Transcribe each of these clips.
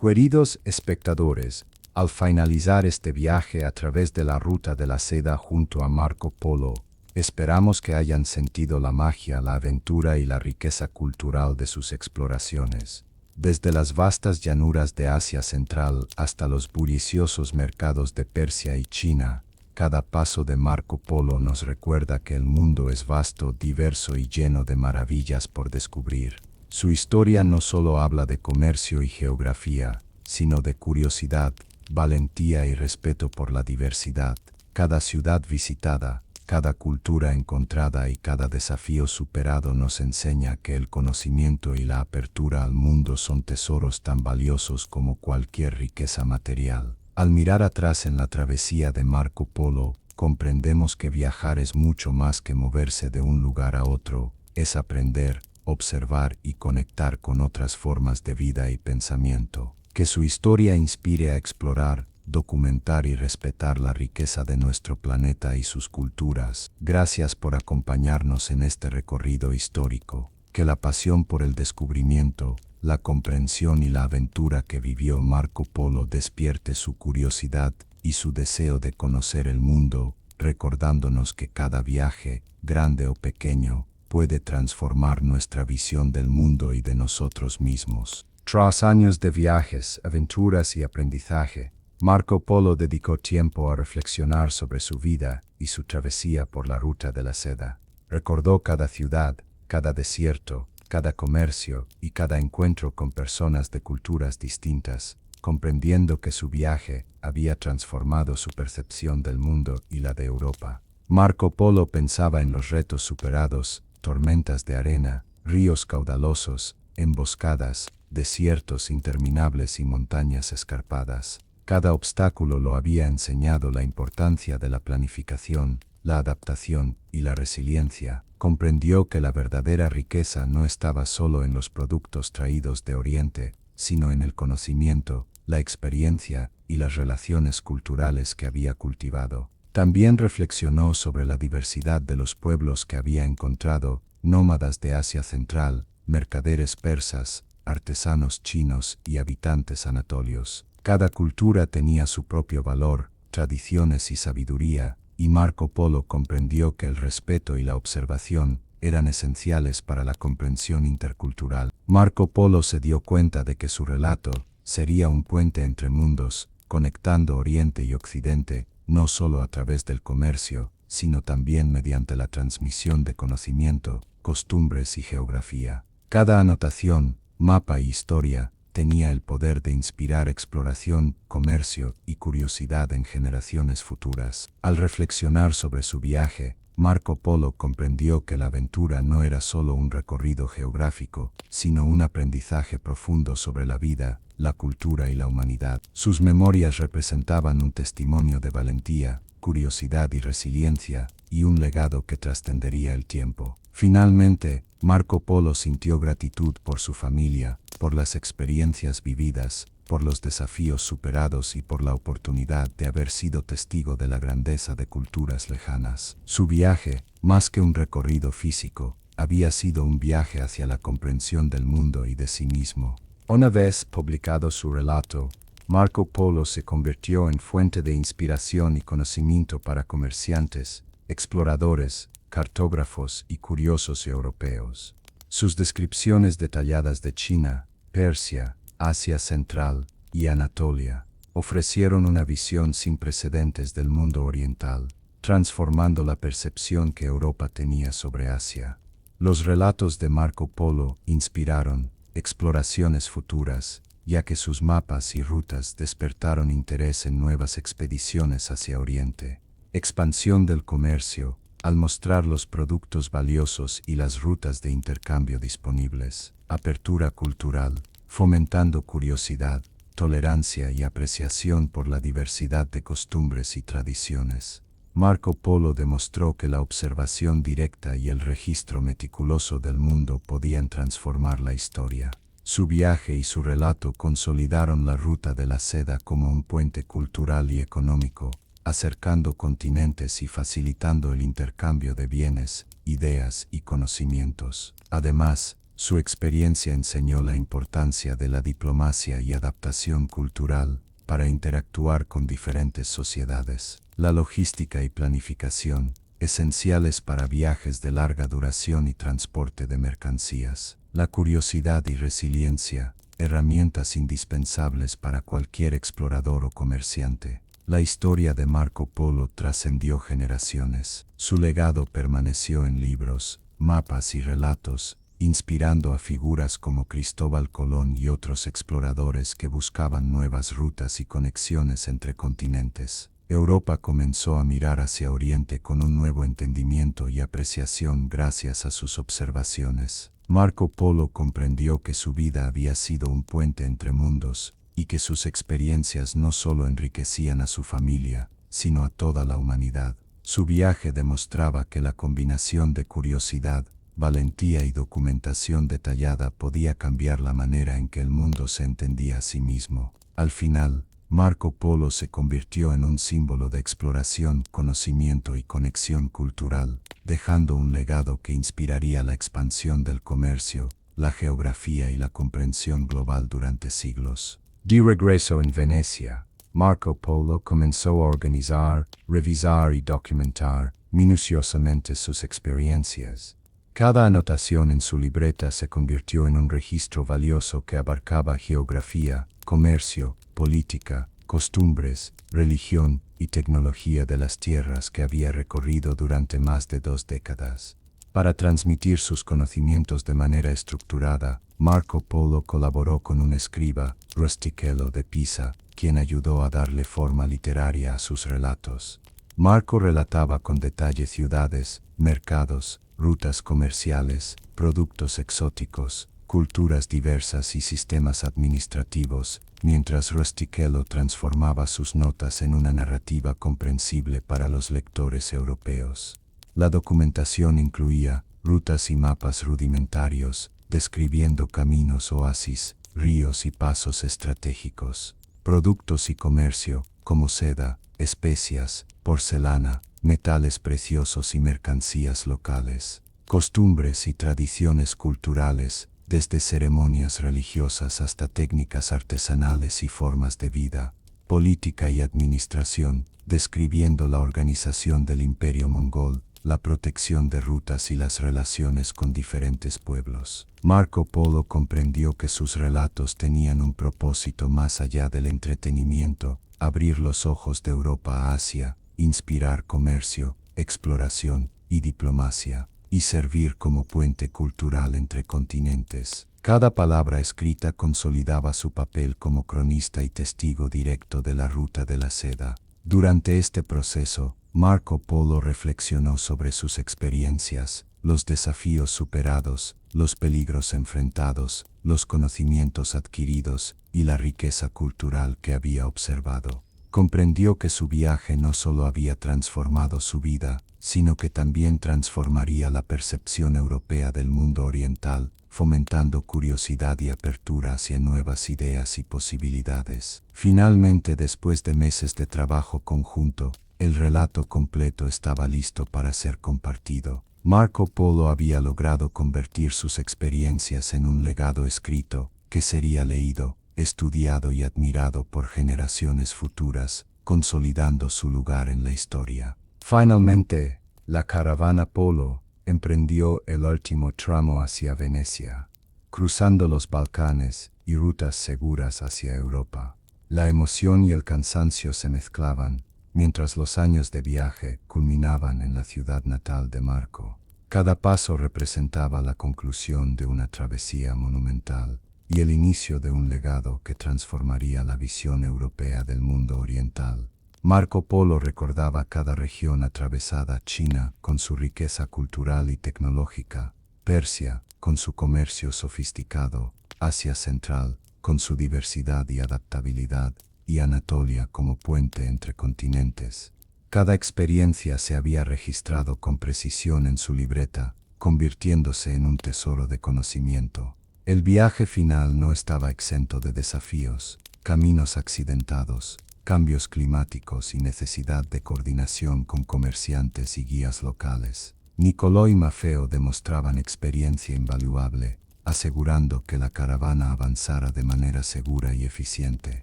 Queridos espectadores, al finalizar este viaje a través de la ruta de la seda junto a Marco Polo, esperamos que hayan sentido la magia, la aventura y la riqueza cultural de sus exploraciones. Desde las vastas llanuras de Asia Central hasta los bulliciosos mercados de Persia y China, cada paso de Marco Polo nos recuerda que el mundo es vasto, diverso y lleno de maravillas por descubrir. Su historia no solo habla de comercio y geografía, sino de curiosidad, valentía y respeto por la diversidad. Cada ciudad visitada, cada cultura encontrada y cada desafío superado nos enseña que el conocimiento y la apertura al mundo son tesoros tan valiosos como cualquier riqueza material. Al mirar atrás en la travesía de Marco Polo, comprendemos que viajar es mucho más que moverse de un lugar a otro, es aprender, observar y conectar con otras formas de vida y pensamiento. Que su historia inspire a explorar, documentar y respetar la riqueza de nuestro planeta y sus culturas. Gracias por acompañarnos en este recorrido histórico. Que la pasión por el descubrimiento, la comprensión y la aventura que vivió Marco Polo despierte su curiosidad y su deseo de conocer el mundo, recordándonos que cada viaje, grande o pequeño, puede transformar nuestra visión del mundo y de nosotros mismos. Tras años de viajes, aventuras y aprendizaje, Marco Polo dedicó tiempo a reflexionar sobre su vida y su travesía por la ruta de la seda. Recordó cada ciudad, cada desierto, cada comercio y cada encuentro con personas de culturas distintas, comprendiendo que su viaje había transformado su percepción del mundo y la de Europa. Marco Polo pensaba en los retos superados, tormentas de arena, ríos caudalosos, emboscadas, desiertos interminables y montañas escarpadas. Cada obstáculo lo había enseñado la importancia de la planificación, la adaptación y la resiliencia. Comprendió que la verdadera riqueza no estaba solo en los productos traídos de Oriente, sino en el conocimiento, la experiencia y las relaciones culturales que había cultivado. También reflexionó sobre la diversidad de los pueblos que había encontrado, nómadas de Asia Central, mercaderes persas, artesanos chinos y habitantes anatolios. Cada cultura tenía su propio valor, tradiciones y sabiduría, y Marco Polo comprendió que el respeto y la observación eran esenciales para la comprensión intercultural. Marco Polo se dio cuenta de que su relato sería un puente entre mundos, conectando Oriente y Occidente, no solo a través del comercio, sino también mediante la transmisión de conocimiento, costumbres y geografía. Cada anotación, mapa y historia tenía el poder de inspirar exploración, comercio y curiosidad en generaciones futuras. Al reflexionar sobre su viaje, Marco Polo comprendió que la aventura no era solo un recorrido geográfico, sino un aprendizaje profundo sobre la vida, la cultura y la humanidad. Sus memorias representaban un testimonio de valentía, curiosidad y resiliencia, y un legado que trascendería el tiempo. Finalmente, Marco Polo sintió gratitud por su familia, por las experiencias vividas, por los desafíos superados y por la oportunidad de haber sido testigo de la grandeza de culturas lejanas. Su viaje, más que un recorrido físico, había sido un viaje hacia la comprensión del mundo y de sí mismo. Una vez publicado su relato, Marco Polo se convirtió en fuente de inspiración y conocimiento para comerciantes, exploradores, cartógrafos y curiosos europeos. Sus descripciones detalladas de China, Persia, Asia Central y Anatolia ofrecieron una visión sin precedentes del mundo oriental, transformando la percepción que Europa tenía sobre Asia. Los relatos de Marco Polo inspiraron exploraciones futuras, ya que sus mapas y rutas despertaron interés en nuevas expediciones hacia Oriente. Expansión del comercio, al mostrar los productos valiosos y las rutas de intercambio disponibles. Apertura cultural, fomentando curiosidad, tolerancia y apreciación por la diversidad de costumbres y tradiciones. Marco Polo demostró que la observación directa y el registro meticuloso del mundo podían transformar la historia. Su viaje y su relato consolidaron la ruta de la seda como un puente cultural y económico, acercando continentes y facilitando el intercambio de bienes, ideas y conocimientos. Además, Su experiencia enseñó la importancia de la diplomacia y adaptación cultural para interactuar con diferentes sociedades. La logística y planificación, esenciales para viajes de larga duración y transporte de mercancías. La curiosidad y resiliencia, herramientas indispensables para cualquier explorador o comerciante. La historia de Marco Polo trascendió generaciones. Su legado permaneció en libros, mapas y relatos, inspirando a figuras como Cristóbal Colón y otros exploradores que buscaban nuevas rutas y conexiones entre continentes. Europa comenzó a mirar hacia Oriente con un nuevo entendimiento y apreciación gracias a sus observaciones. Marco Polo comprendió que su vida había sido un puente entre mundos, y que sus experiencias no solo enriquecían a su familia, sino a toda la humanidad. Su viaje demostraba que la combinación de curiosidad, valentía y documentación detallada podía cambiar la manera en que el mundo se entendía a sí mismo. Al final, Marco Polo se convirtió en un símbolo de exploración, conocimiento y conexión cultural, dejando un legado que inspiraría la expansión del comercio, la geografía y la comprensión global durante siglos. De regreso en Venecia, Marco Polo comenzó a organizar, revisar y documentar minuciosamente sus experiencias. Cada anotación en su libreta se convirtió en un registro valioso que abarcaba geografía, comercio, política, costumbres, religión y tecnología de las tierras que había recorrido durante más de 2 décadas. Para transmitir sus conocimientos de manera estructurada, Marco Polo colaboró con un escriba, Rustichello de Pisa, quien ayudó a darle forma literaria a sus relatos. Marco relataba con detalle ciudades, mercados, rutas comerciales, productos exóticos, culturas diversas y sistemas administrativos, mientras Rustichello transformaba sus notas en una narrativa comprensible para los lectores europeos. La documentación incluía rutas y mapas rudimentarios, describiendo caminos, oasis, ríos y pasos estratégicos, productos y comercio, como seda, especias, porcelana, metales preciosos y mercancías locales, costumbres y tradiciones culturales, desde ceremonias religiosas hasta técnicas artesanales y formas de vida, política y administración, describiendo la organización del Imperio Mongol, la protección de rutas y las relaciones con diferentes pueblos. Marco Polo comprendió que sus relatos tenían un propósito más allá del entretenimiento: abrir los ojos de Europa a Asia, inspirar comercio, exploración y diplomacia, y servir como puente cultural entre continentes. Cada palabra escrita consolidaba su papel como cronista y testigo directo de la ruta de la seda. Durante este proceso, Marco Polo reflexionó sobre sus experiencias, los desafíos superados, los peligros enfrentados, los conocimientos adquiridos y la riqueza cultural que había observado. Comprendió que su viaje no solo había transformado su vida, sino que también transformaría la percepción europea del mundo oriental, fomentando curiosidad y apertura hacia nuevas ideas y posibilidades. Finalmente, después de meses de trabajo conjunto, el relato completo estaba listo para ser compartido. Marco Polo había logrado convertir sus experiencias en un legado escrito, que sería leído, estudiado y admirado por generaciones futuras, consolidando su lugar en la historia. Finalmente, la caravana Polo emprendió el último tramo hacia Venecia, cruzando los Balcanes y rutas seguras hacia Europa. La emoción y el cansancio se mezclaban, mientras los años de viaje culminaban en la ciudad natal de Marco. Cada paso representaba la conclusión de una travesía monumental y el inicio de un legado que transformaría la visión europea del mundo oriental. Marco Polo recordaba cada región atravesada: China, con su riqueza cultural y tecnológica; Persia, con su comercio sofisticado; Asia Central, con su diversidad y adaptabilidad; y Anatolia como puente entre continentes. Cada experiencia se había registrado con precisión en su libreta, convirtiéndose en un tesoro de conocimiento. El viaje final no estaba exento de desafíos: caminos accidentados, cambios climáticos y necesidad de coordinación con comerciantes y guías locales. Nicolò y Maffeo demostraban experiencia invaluable, asegurando que la caravana avanzara de manera segura y eficiente.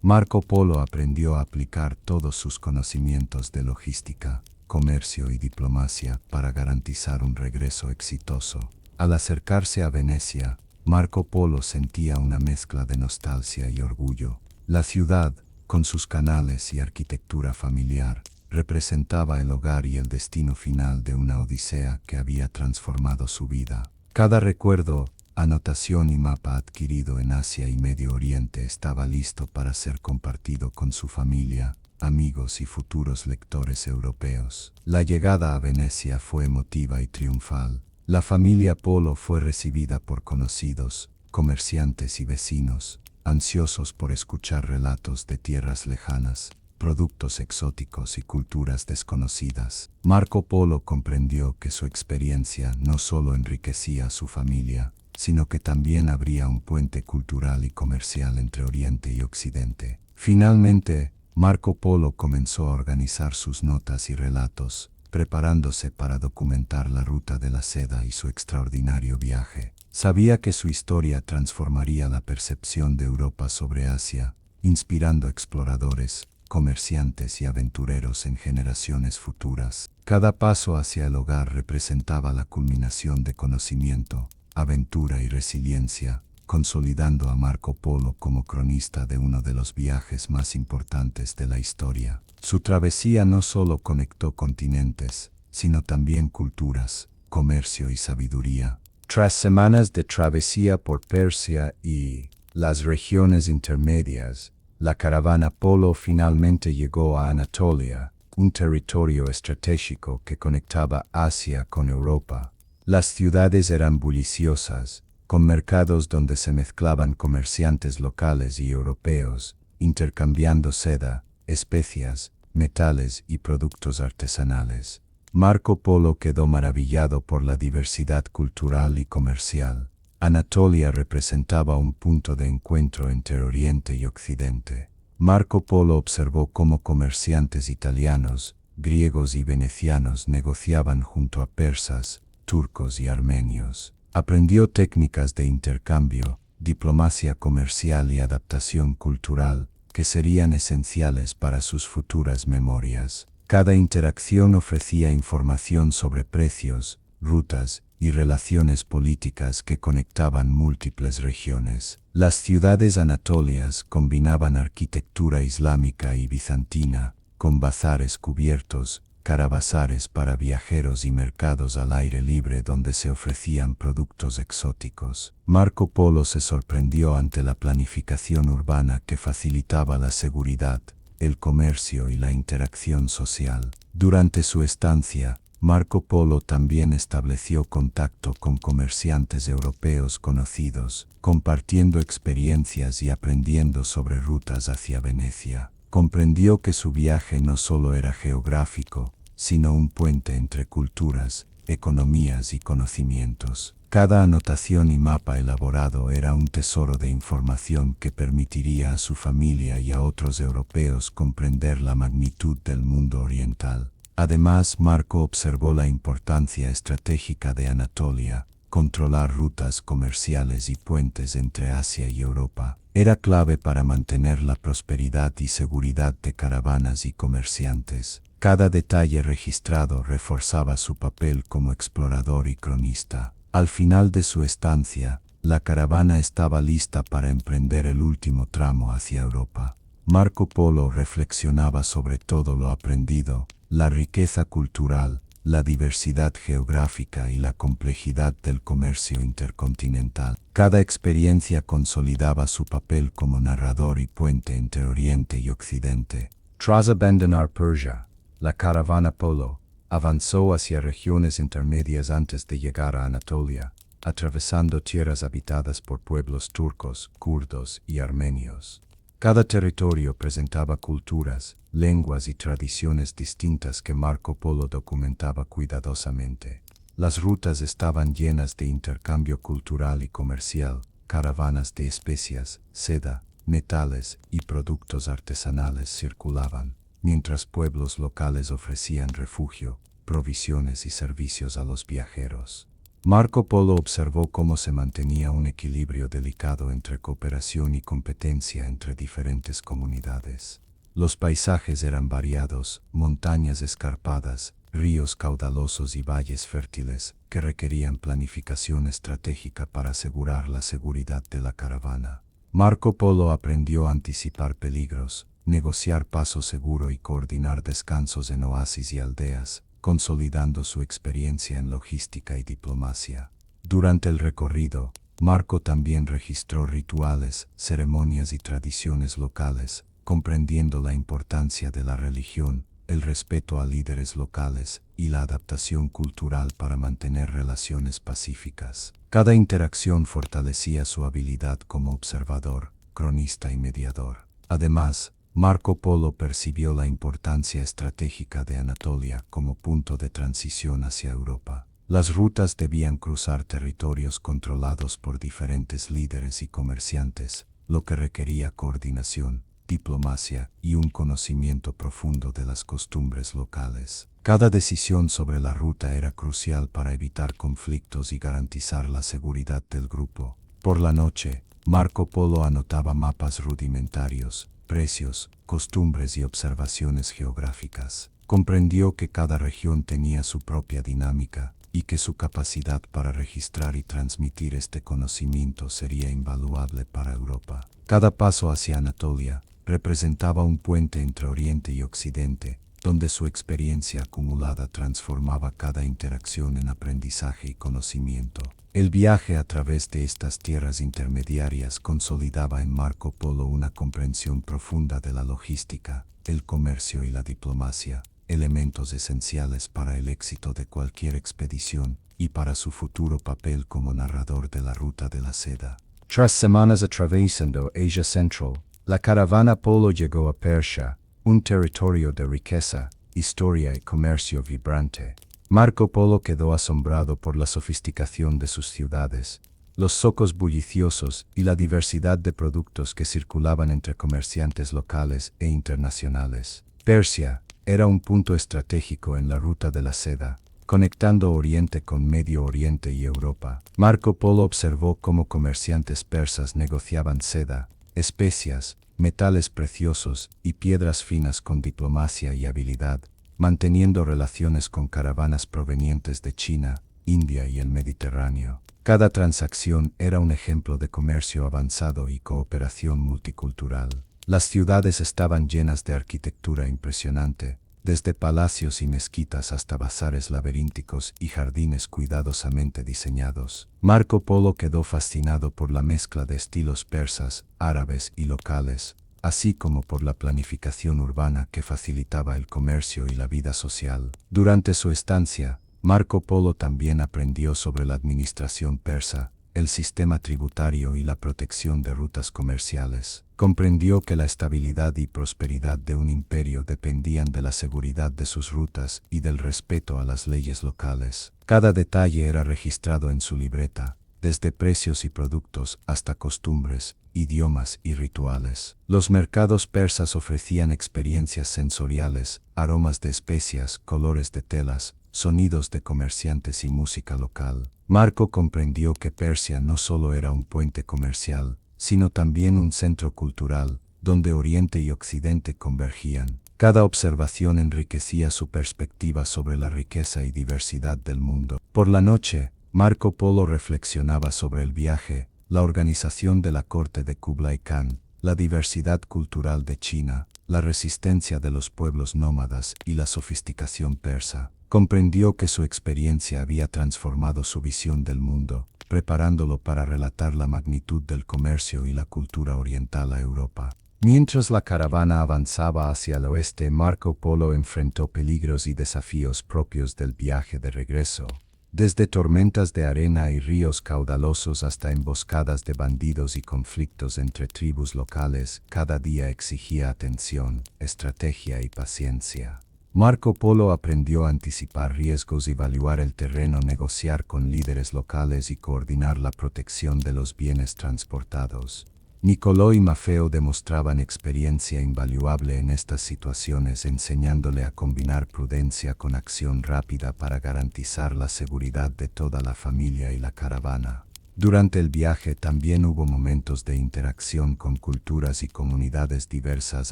Marco Polo aprendió a aplicar todos sus conocimientos de logística, comercio y diplomacia para garantizar un regreso exitoso. Al acercarse a Venecia, Marco Polo sentía una mezcla de nostalgia y orgullo. La ciudad, con sus canales y arquitectura familiar, representaba el hogar y el destino final de una odisea que había transformado su vida. Cada recuerdo, anotación y mapa adquirido en Asia y Medio Oriente estaba listo para ser compartido con su familia, amigos y futuros lectores europeos. La llegada a Venecia fue emotiva y triunfal. La familia Polo fue recibida por conocidos, comerciantes y vecinos, ansiosos por escuchar relatos de tierras lejanas, productos exóticos y culturas desconocidas. Marco Polo comprendió que su experiencia no solo enriquecía a su familia, sino que también abría un puente cultural y comercial entre Oriente y Occidente. Finalmente, Marco Polo comenzó a organizar sus notas y relatos, preparándose para documentar la ruta de la seda y su extraordinario viaje. Sabía que su historia transformaría la percepción de Europa sobre Asia, inspirando exploradores, comerciantes y aventureros en generaciones futuras. Cada paso hacia el hogar representaba la culminación de conocimiento, aventura y resiliencia, consolidando a Marco Polo como cronista de uno de los viajes más importantes de la historia. Su travesía no solo conectó continentes, sino también culturas, comercio y sabiduría. Tras semanas de travesía por Persia y las regiones intermedias, la caravana Polo finalmente llegó a Anatolia, un territorio estratégico que conectaba Asia con Europa. Las ciudades eran bulliciosas, con mercados donde se mezclaban comerciantes locales y europeos, intercambiando seda, especias, metales y productos artesanales. Marco Polo quedó maravillado por la diversidad cultural y comercial. Anatolia representaba un punto de encuentro entre Oriente y Occidente. Marco Polo observó cómo comerciantes italianos, griegos y venecianos negociaban junto a persas, turcos y armenios. Aprendió técnicas de intercambio, diplomacia comercial y adaptación cultural, que serían esenciales para sus futuras memorias. Cada interacción ofrecía información sobre precios, rutas y relaciones políticas que conectaban múltiples regiones. Las ciudades anatolias combinaban arquitectura islámica y bizantina, con bazares cubiertos, caravasares para viajeros y mercados al aire libre donde se ofrecían productos exóticos. Marco Polo se sorprendió ante la planificación urbana que facilitaba la seguridad, el comercio y la interacción social. Durante su estancia, Marco Polo también estableció contacto con comerciantes europeos conocidos, compartiendo experiencias y aprendiendo sobre rutas hacia Venecia. Comprendió que su viaje no solo era geográfico, sino un puente entre culturas, economías y conocimientos. Cada anotación y mapa elaborado era un tesoro de información que permitiría a su familia y a otros europeos comprender la magnitud del mundo oriental. Además, Marco observó la importancia estratégica de Anatolia. Controlar rutas comerciales y puentes entre Asia y Europa era clave para mantener la prosperidad y seguridad de caravanas y comerciantes. Cada detalle registrado reforzaba su papel como explorador y cronista. Al final de su estancia, la caravana estaba lista para emprender el último tramo hacia Europa. Marco Polo reflexionaba sobre todo lo aprendido, la riqueza cultural, la diversidad geográfica y la complejidad del comercio intercontinental. Cada experiencia consolidaba su papel como narrador y puente entre Oriente y Occidente. Tras abandonar Persia, la caravana Polo avanzó hacia regiones intermedias antes de llegar a Anatolia, atravesando tierras habitadas por pueblos turcos, kurdos y armenios. Cada territorio presentaba culturas, lenguas y tradiciones distintas que Marco Polo documentaba cuidadosamente. Las rutas estaban llenas de intercambio cultural y comercial, caravanas de especias, seda, metales y productos artesanales circulaban, mientras pueblos locales ofrecían refugio, provisiones y servicios a los viajeros. Marco Polo observó cómo se mantenía un equilibrio delicado entre cooperación y competencia entre diferentes comunidades. Los paisajes eran variados, montañas escarpadas, ríos caudalosos y valles fértiles, que requerían planificación estratégica para asegurar la seguridad de la caravana. Marco Polo aprendió a anticipar peligros, negociar paso seguro y coordinar descansos en oasis y aldeas, consolidando su experiencia en logística y diplomacia. Durante el recorrido, Marco también registró rituales, ceremonias y tradiciones locales, comprendiendo la importancia de la religión, el respeto a líderes locales y la adaptación cultural para mantener relaciones pacíficas. Cada interacción fortalecía su habilidad como observador, cronista y mediador. Además, Marco Polo percibió la importancia estratégica de Anatolia como punto de transición hacia Europa. Las rutas debían cruzar territorios controlados por diferentes líderes y comerciantes, lo que requería coordinación, diplomacia y un conocimiento profundo de las costumbres locales. Cada decisión sobre la ruta era crucial para evitar conflictos y garantizar la seguridad del grupo. Por la noche, Marco Polo anotaba mapas rudimentarios, precios, costumbres y observaciones geográficas. Comprendió que cada región tenía su propia dinámica y que su capacidad para registrar y transmitir este conocimiento sería invaluable para Europa. Cada paso hacia Anatolia representaba un puente entre Oriente y Occidente, donde su experiencia acumulada transformaba cada interacción en aprendizaje y conocimiento. El viaje a través de estas tierras intermediarias consolidaba en Marco Polo una comprensión profunda de la logística, el comercio y la diplomacia, elementos esenciales para el éxito de cualquier expedición y para su futuro papel como narrador de la Ruta de la Seda. Tras semanas atravesando Asia Central, la caravana Polo llegó a Persia, un territorio de riqueza, historia y comercio vibrante. Marco Polo quedó asombrado por la sofisticación de sus ciudades, los zocos bulliciosos y la diversidad de productos que circulaban entre comerciantes locales e internacionales. Persia era un punto estratégico en la Ruta de la Seda, conectando Oriente con Medio Oriente y Europa. Marco Polo observó cómo comerciantes persas negociaban seda, especias, metales preciosos y piedras finas con diplomacia y habilidad, manteniendo relaciones con caravanas provenientes de China, India y el Mediterráneo. Cada transacción era un ejemplo de comercio avanzado y cooperación multicultural. Las ciudades estaban llenas de arquitectura impresionante, desde palacios y mezquitas hasta bazares laberínticos y jardines cuidadosamente diseñados. Marco Polo quedó fascinado por la mezcla de estilos persas, árabes y locales, así como por la planificación urbana que facilitaba el comercio y la vida social. Durante su estancia, Marco Polo también aprendió sobre la administración persa, el sistema tributario y la protección de rutas comerciales. Comprendió que la estabilidad y prosperidad de un imperio dependían de la seguridad de sus rutas y del respeto a las leyes locales. Cada detalle era registrado en su libreta, desde precios y productos hasta costumbres, idiomas y rituales. Los mercados persas ofrecían experiencias sensoriales, aromas de especias, colores de telas, sonidos de comerciantes y música local. Marco comprendió que Persia no solo era un puente comercial, sino también un centro cultural, donde Oriente y Occidente convergían. Cada observación enriquecía su perspectiva sobre la riqueza y diversidad del mundo. Por la noche, Marco Polo reflexionaba sobre el viaje, la organización de la corte de Kublai Khan, la diversidad cultural de China, la resistencia de los pueblos nómadas y la sofisticación persa. Comprendió que su experiencia había transformado su visión del mundo, preparándolo para relatar la magnitud del comercio y la cultura oriental a Europa. Mientras la caravana avanzaba hacia el oeste, Marco Polo enfrentó peligros y desafíos propios del viaje de regreso. Desde tormentas de arena y ríos caudalosos hasta emboscadas de bandidos y conflictos entre tribus locales, cada día exigía atención, estrategia y paciencia. Marco Polo aprendió a anticipar riesgos, evaluar el terreno, negociar con líderes locales y coordinar la protección de los bienes transportados. Nicolò y Maffeo demostraban experiencia invaluable en estas situaciones, enseñándole a combinar prudencia con acción rápida para garantizar la seguridad de toda la familia y la caravana. Durante el viaje también hubo momentos de interacción con culturas y comunidades diversas,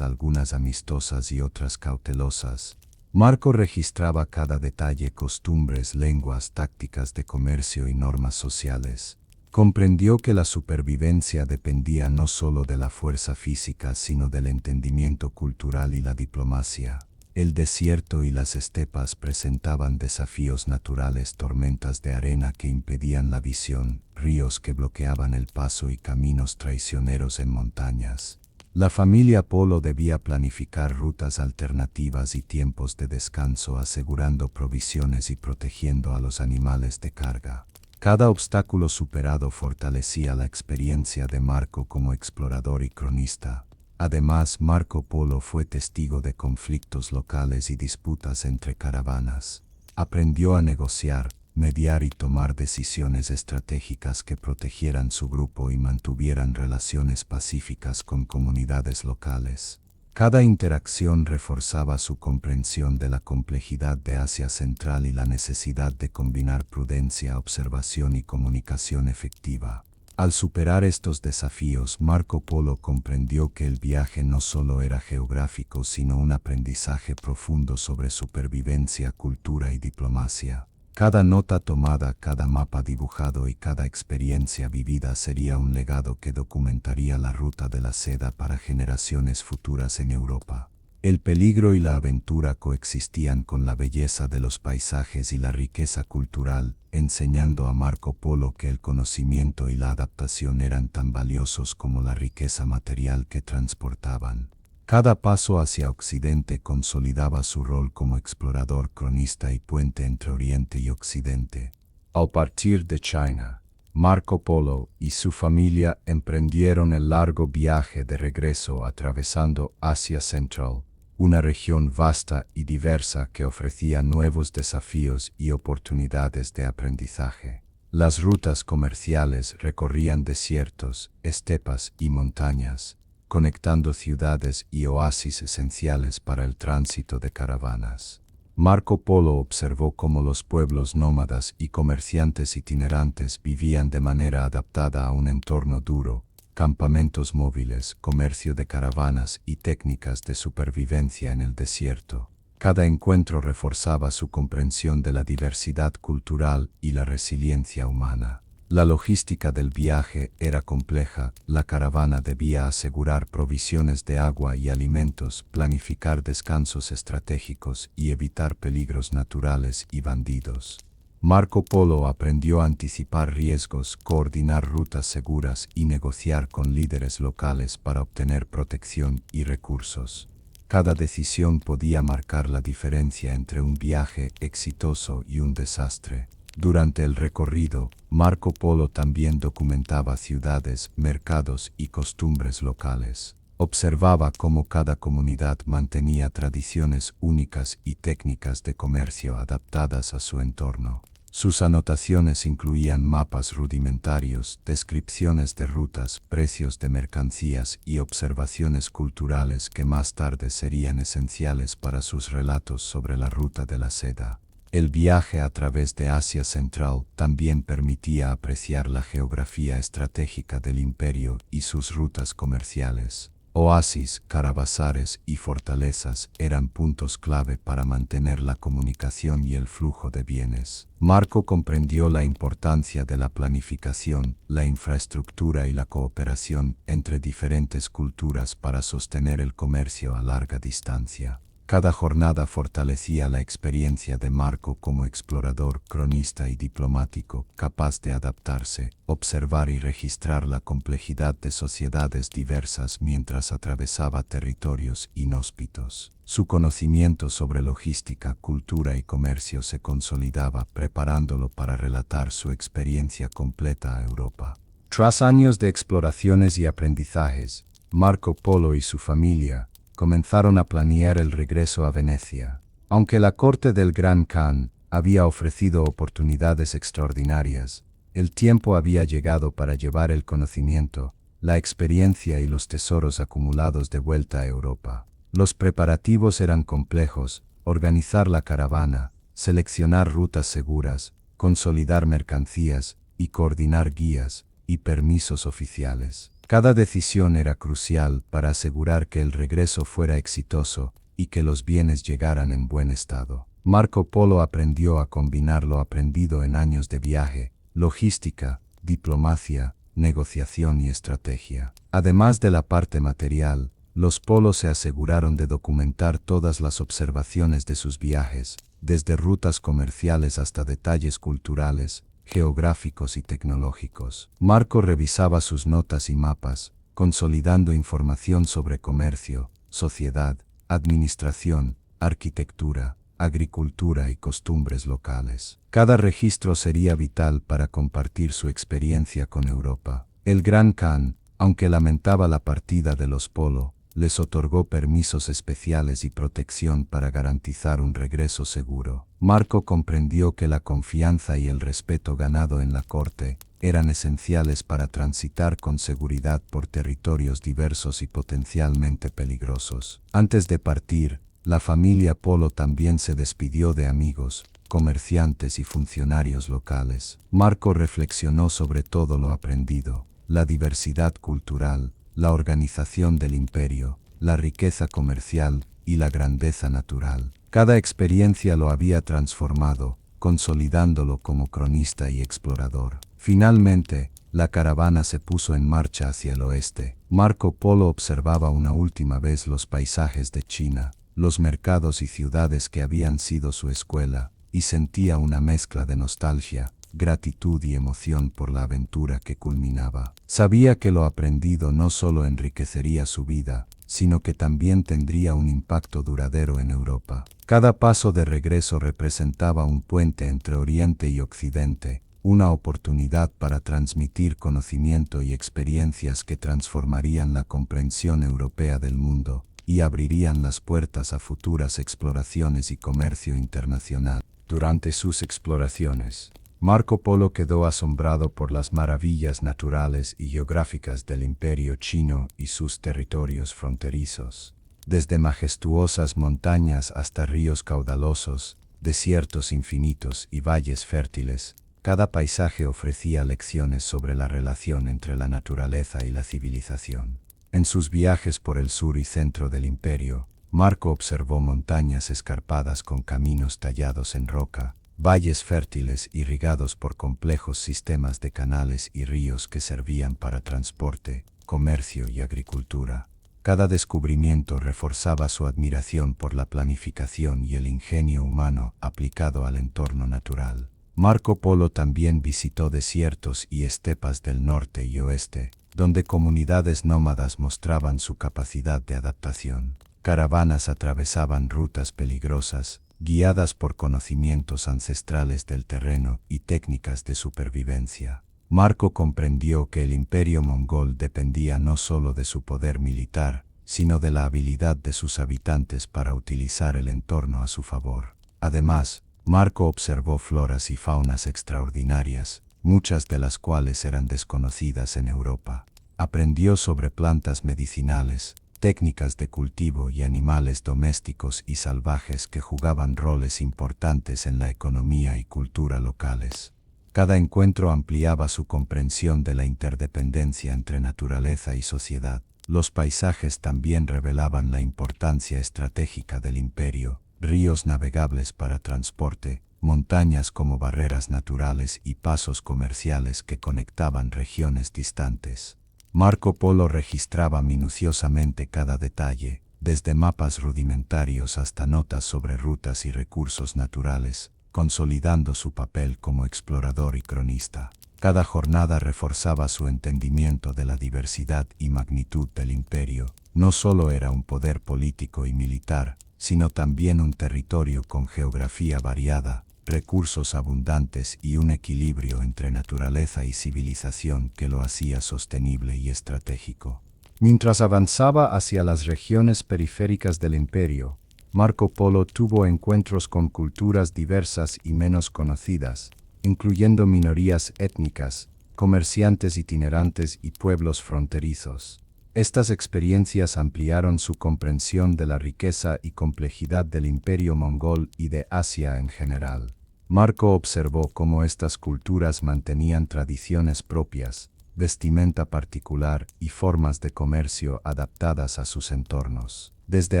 algunas amistosas y otras cautelosas. Marco registraba cada detalle: costumbres, lenguas, tácticas de comercio y normas sociales. Comprendió que la supervivencia dependía no solo de la fuerza física, sino del entendimiento cultural y la diplomacia. El desierto y las estepas presentaban desafíos naturales: tormentas de arena que impedían la visión, ríos que bloqueaban el paso y caminos traicioneros en montañas. La familia Polo debía planificar rutas alternativas y tiempos de descanso, asegurando provisiones y protegiendo a los animales de carga. Cada obstáculo superado fortalecía la experiencia de Marco como explorador y cronista. Además, Marco Polo fue testigo de conflictos locales y disputas entre caravanas. Aprendió a negociar, mediar y tomar decisiones estratégicas que protegieran su grupo y mantuvieran relaciones pacíficas con comunidades locales. Cada interacción reforzaba su comprensión de la complejidad de Asia Central y la necesidad de combinar prudencia, observación y comunicación efectiva. Al superar estos desafíos, Marco Polo comprendió que el viaje no solo era geográfico, sino un aprendizaje profundo sobre supervivencia, cultura y diplomacia. Cada nota tomada, cada mapa dibujado y cada experiencia vivida sería un legado que documentaría la ruta de la seda para generaciones futuras en Europa. El peligro y la aventura coexistían con la belleza de los paisajes y la riqueza cultural, enseñando a Marco Polo que el conocimiento y la adaptación eran tan valiosos como la riqueza material que transportaban. Cada paso hacia Occidente consolidaba su rol como explorador, cronista y puente entre Oriente y Occidente. Al partir de China, Marco Polo y su familia emprendieron el largo viaje de regreso, atravesando Asia Central, una región vasta y diversa que ofrecía nuevos desafíos y oportunidades de aprendizaje. Las rutas comerciales recorrían desiertos, estepas y montañas, conectando ciudades y oasis esenciales para el tránsito de caravanas. Marco Polo observó cómo los pueblos nómadas y comerciantes itinerantes vivían de manera adaptada a un entorno duro: campamentos móviles, comercio de caravanas y técnicas de supervivencia en el desierto. Cada encuentro reforzaba su comprensión de la diversidad cultural y la resiliencia humana. La logística del viaje era compleja. La caravana debía asegurar provisiones de agua y alimentos, planificar descansos estratégicos y evitar peligros naturales y bandidos. Marco Polo aprendió a anticipar riesgos, coordinar rutas seguras y negociar con líderes locales para obtener protección y recursos. Cada decisión podía marcar la diferencia entre un viaje exitoso y un desastre. Durante el recorrido, Marco Polo también documentaba ciudades, mercados y costumbres locales. Observaba cómo cada comunidad mantenía tradiciones únicas y técnicas de comercio adaptadas a su entorno. Sus anotaciones incluían mapas rudimentarios, descripciones de rutas, precios de mercancías y observaciones culturales que más tarde serían esenciales para sus relatos sobre la ruta de la seda. El viaje a través de Asia Central también permitía apreciar la geografía estratégica del imperio y sus rutas comerciales. Oasis, caravasares y fortalezas eran puntos clave para mantener la comunicación y el flujo de bienes. Marco comprendió la importancia de la planificación, la infraestructura y la cooperación entre diferentes culturas para sostener el comercio a larga distancia. Cada jornada fortalecía la experiencia de Marco como explorador, cronista y diplomático, capaz de adaptarse, observar y registrar la complejidad de sociedades diversas mientras atravesaba territorios inhóspitos. Su conocimiento sobre logística, cultura y comercio se consolidaba, preparándolo para relatar su experiencia completa a Europa. Tras años de exploraciones y aprendizajes, Marco Polo y su familia comenzaron a planear el regreso a Venecia. Aunque la corte del Gran Khan había ofrecido oportunidades extraordinarias, el tiempo había llegado para llevar el conocimiento, la experiencia y los tesoros acumulados de vuelta a Europa. Los preparativos eran complejos: organizar la caravana, seleccionar rutas seguras, consolidar mercancías y coordinar guías y permisos oficiales. Cada decisión era crucial para asegurar que el regreso fuera exitoso y que los bienes llegaran en buen estado. Marco Polo aprendió a combinar lo aprendido en años de viaje: logística, diplomacia, negociación y estrategia. Además de la parte material, los polos se aseguraron de documentar todas las observaciones de sus viajes, desde rutas comerciales hasta detalles culturales, geográficos y tecnológicos. Marco revisaba sus notas y mapas, consolidando información sobre comercio, sociedad, administración, arquitectura, agricultura y costumbres locales. Cada registro sería vital para compartir su experiencia con Europa. El Gran Khan, aunque lamentaba la partida de los Polo, les otorgó permisos especiales y protección para garantizar un regreso seguro. Marco comprendió que la confianza y el respeto ganado en la corte eran esenciales para transitar con seguridad por territorios diversos y potencialmente peligrosos. Antes de partir, la familia Polo también se despidió de amigos, comerciantes y funcionarios locales. Marco reflexionó sobre todo lo aprendido: la diversidad cultural, la organización del imperio, la riqueza comercial y la grandeza natural. Cada experiencia lo había transformado, consolidándolo como cronista y explorador. Finalmente, la caravana se puso en marcha hacia el oeste. Marco Polo observaba una última vez los paisajes de China, los mercados y ciudades que habían sido su escuela, y sentía una mezcla de nostalgia, gratitud y emoción por la aventura que culminaba. Sabía que lo aprendido no solo enriquecería su vida, sino que también tendría un impacto duradero en Europa. Cada paso de regreso representaba un puente entre Oriente y Occidente, una oportunidad para transmitir conocimiento y experiencias que transformarían la comprensión europea del mundo y abrirían las puertas a futuras exploraciones y comercio internacional. Durante sus exploraciones, Marco Polo quedó asombrado por las maravillas naturales y geográficas del Imperio chino y sus territorios fronterizos. Desde majestuosas montañas hasta ríos caudalosos, desiertos infinitos y valles fértiles, cada paisaje ofrecía lecciones sobre la relación entre la naturaleza y la civilización. En sus viajes por el sur y centro del imperio, Marco observó montañas escarpadas con caminos tallados en roca, valles fértiles irrigados por complejos sistemas de canales y ríos que servían para transporte, comercio y agricultura. Cada descubrimiento reforzaba su admiración por la planificación y el ingenio humano aplicado al entorno natural. Marco Polo también visitó desiertos y estepas del norte y oeste, donde comunidades nómadas mostraban su capacidad de adaptación. Caravanas atravesaban rutas peligrosas, guiadas por conocimientos ancestrales del terreno y técnicas de supervivencia. Marco comprendió que el imperio mongol dependía no solo de su poder militar, sino de la habilidad de sus habitantes para utilizar el entorno a su favor. Además, Marco observó floras y faunas extraordinarias, muchas de las cuales eran desconocidas en Europa. Aprendió sobre plantas medicinales, técnicas de cultivo y animales domésticos y salvajes que jugaban roles importantes en la economía y cultura locales. Cada encuentro ampliaba su comprensión de la interdependencia entre naturaleza y sociedad. Los paisajes también revelaban la importancia estratégica del imperio: ríos navegables para transporte, montañas como barreras naturales y pasos comerciales que conectaban regiones distantes. Marco Polo registraba minuciosamente cada detalle, desde mapas rudimentarios hasta notas sobre rutas y recursos naturales, consolidando su papel como explorador y cronista. Cada jornada reforzaba su entendimiento de la diversidad y magnitud del imperio. No solo era un poder político y militar, sino también un territorio con geografía variada, recursos abundantes y un equilibrio entre naturaleza y civilización que lo hacía sostenible y estratégico. Mientras avanzaba hacia las regiones periféricas del imperio, Marco Polo tuvo encuentros con culturas diversas y menos conocidas, incluyendo minorías étnicas, comerciantes itinerantes y pueblos fronterizos. Estas experiencias ampliaron su comprensión de la riqueza y complejidad del imperio mongol y de Asia en general. Marco observó cómo estas culturas mantenían tradiciones propias, vestimenta particular y formas de comercio adaptadas a sus entornos. Desde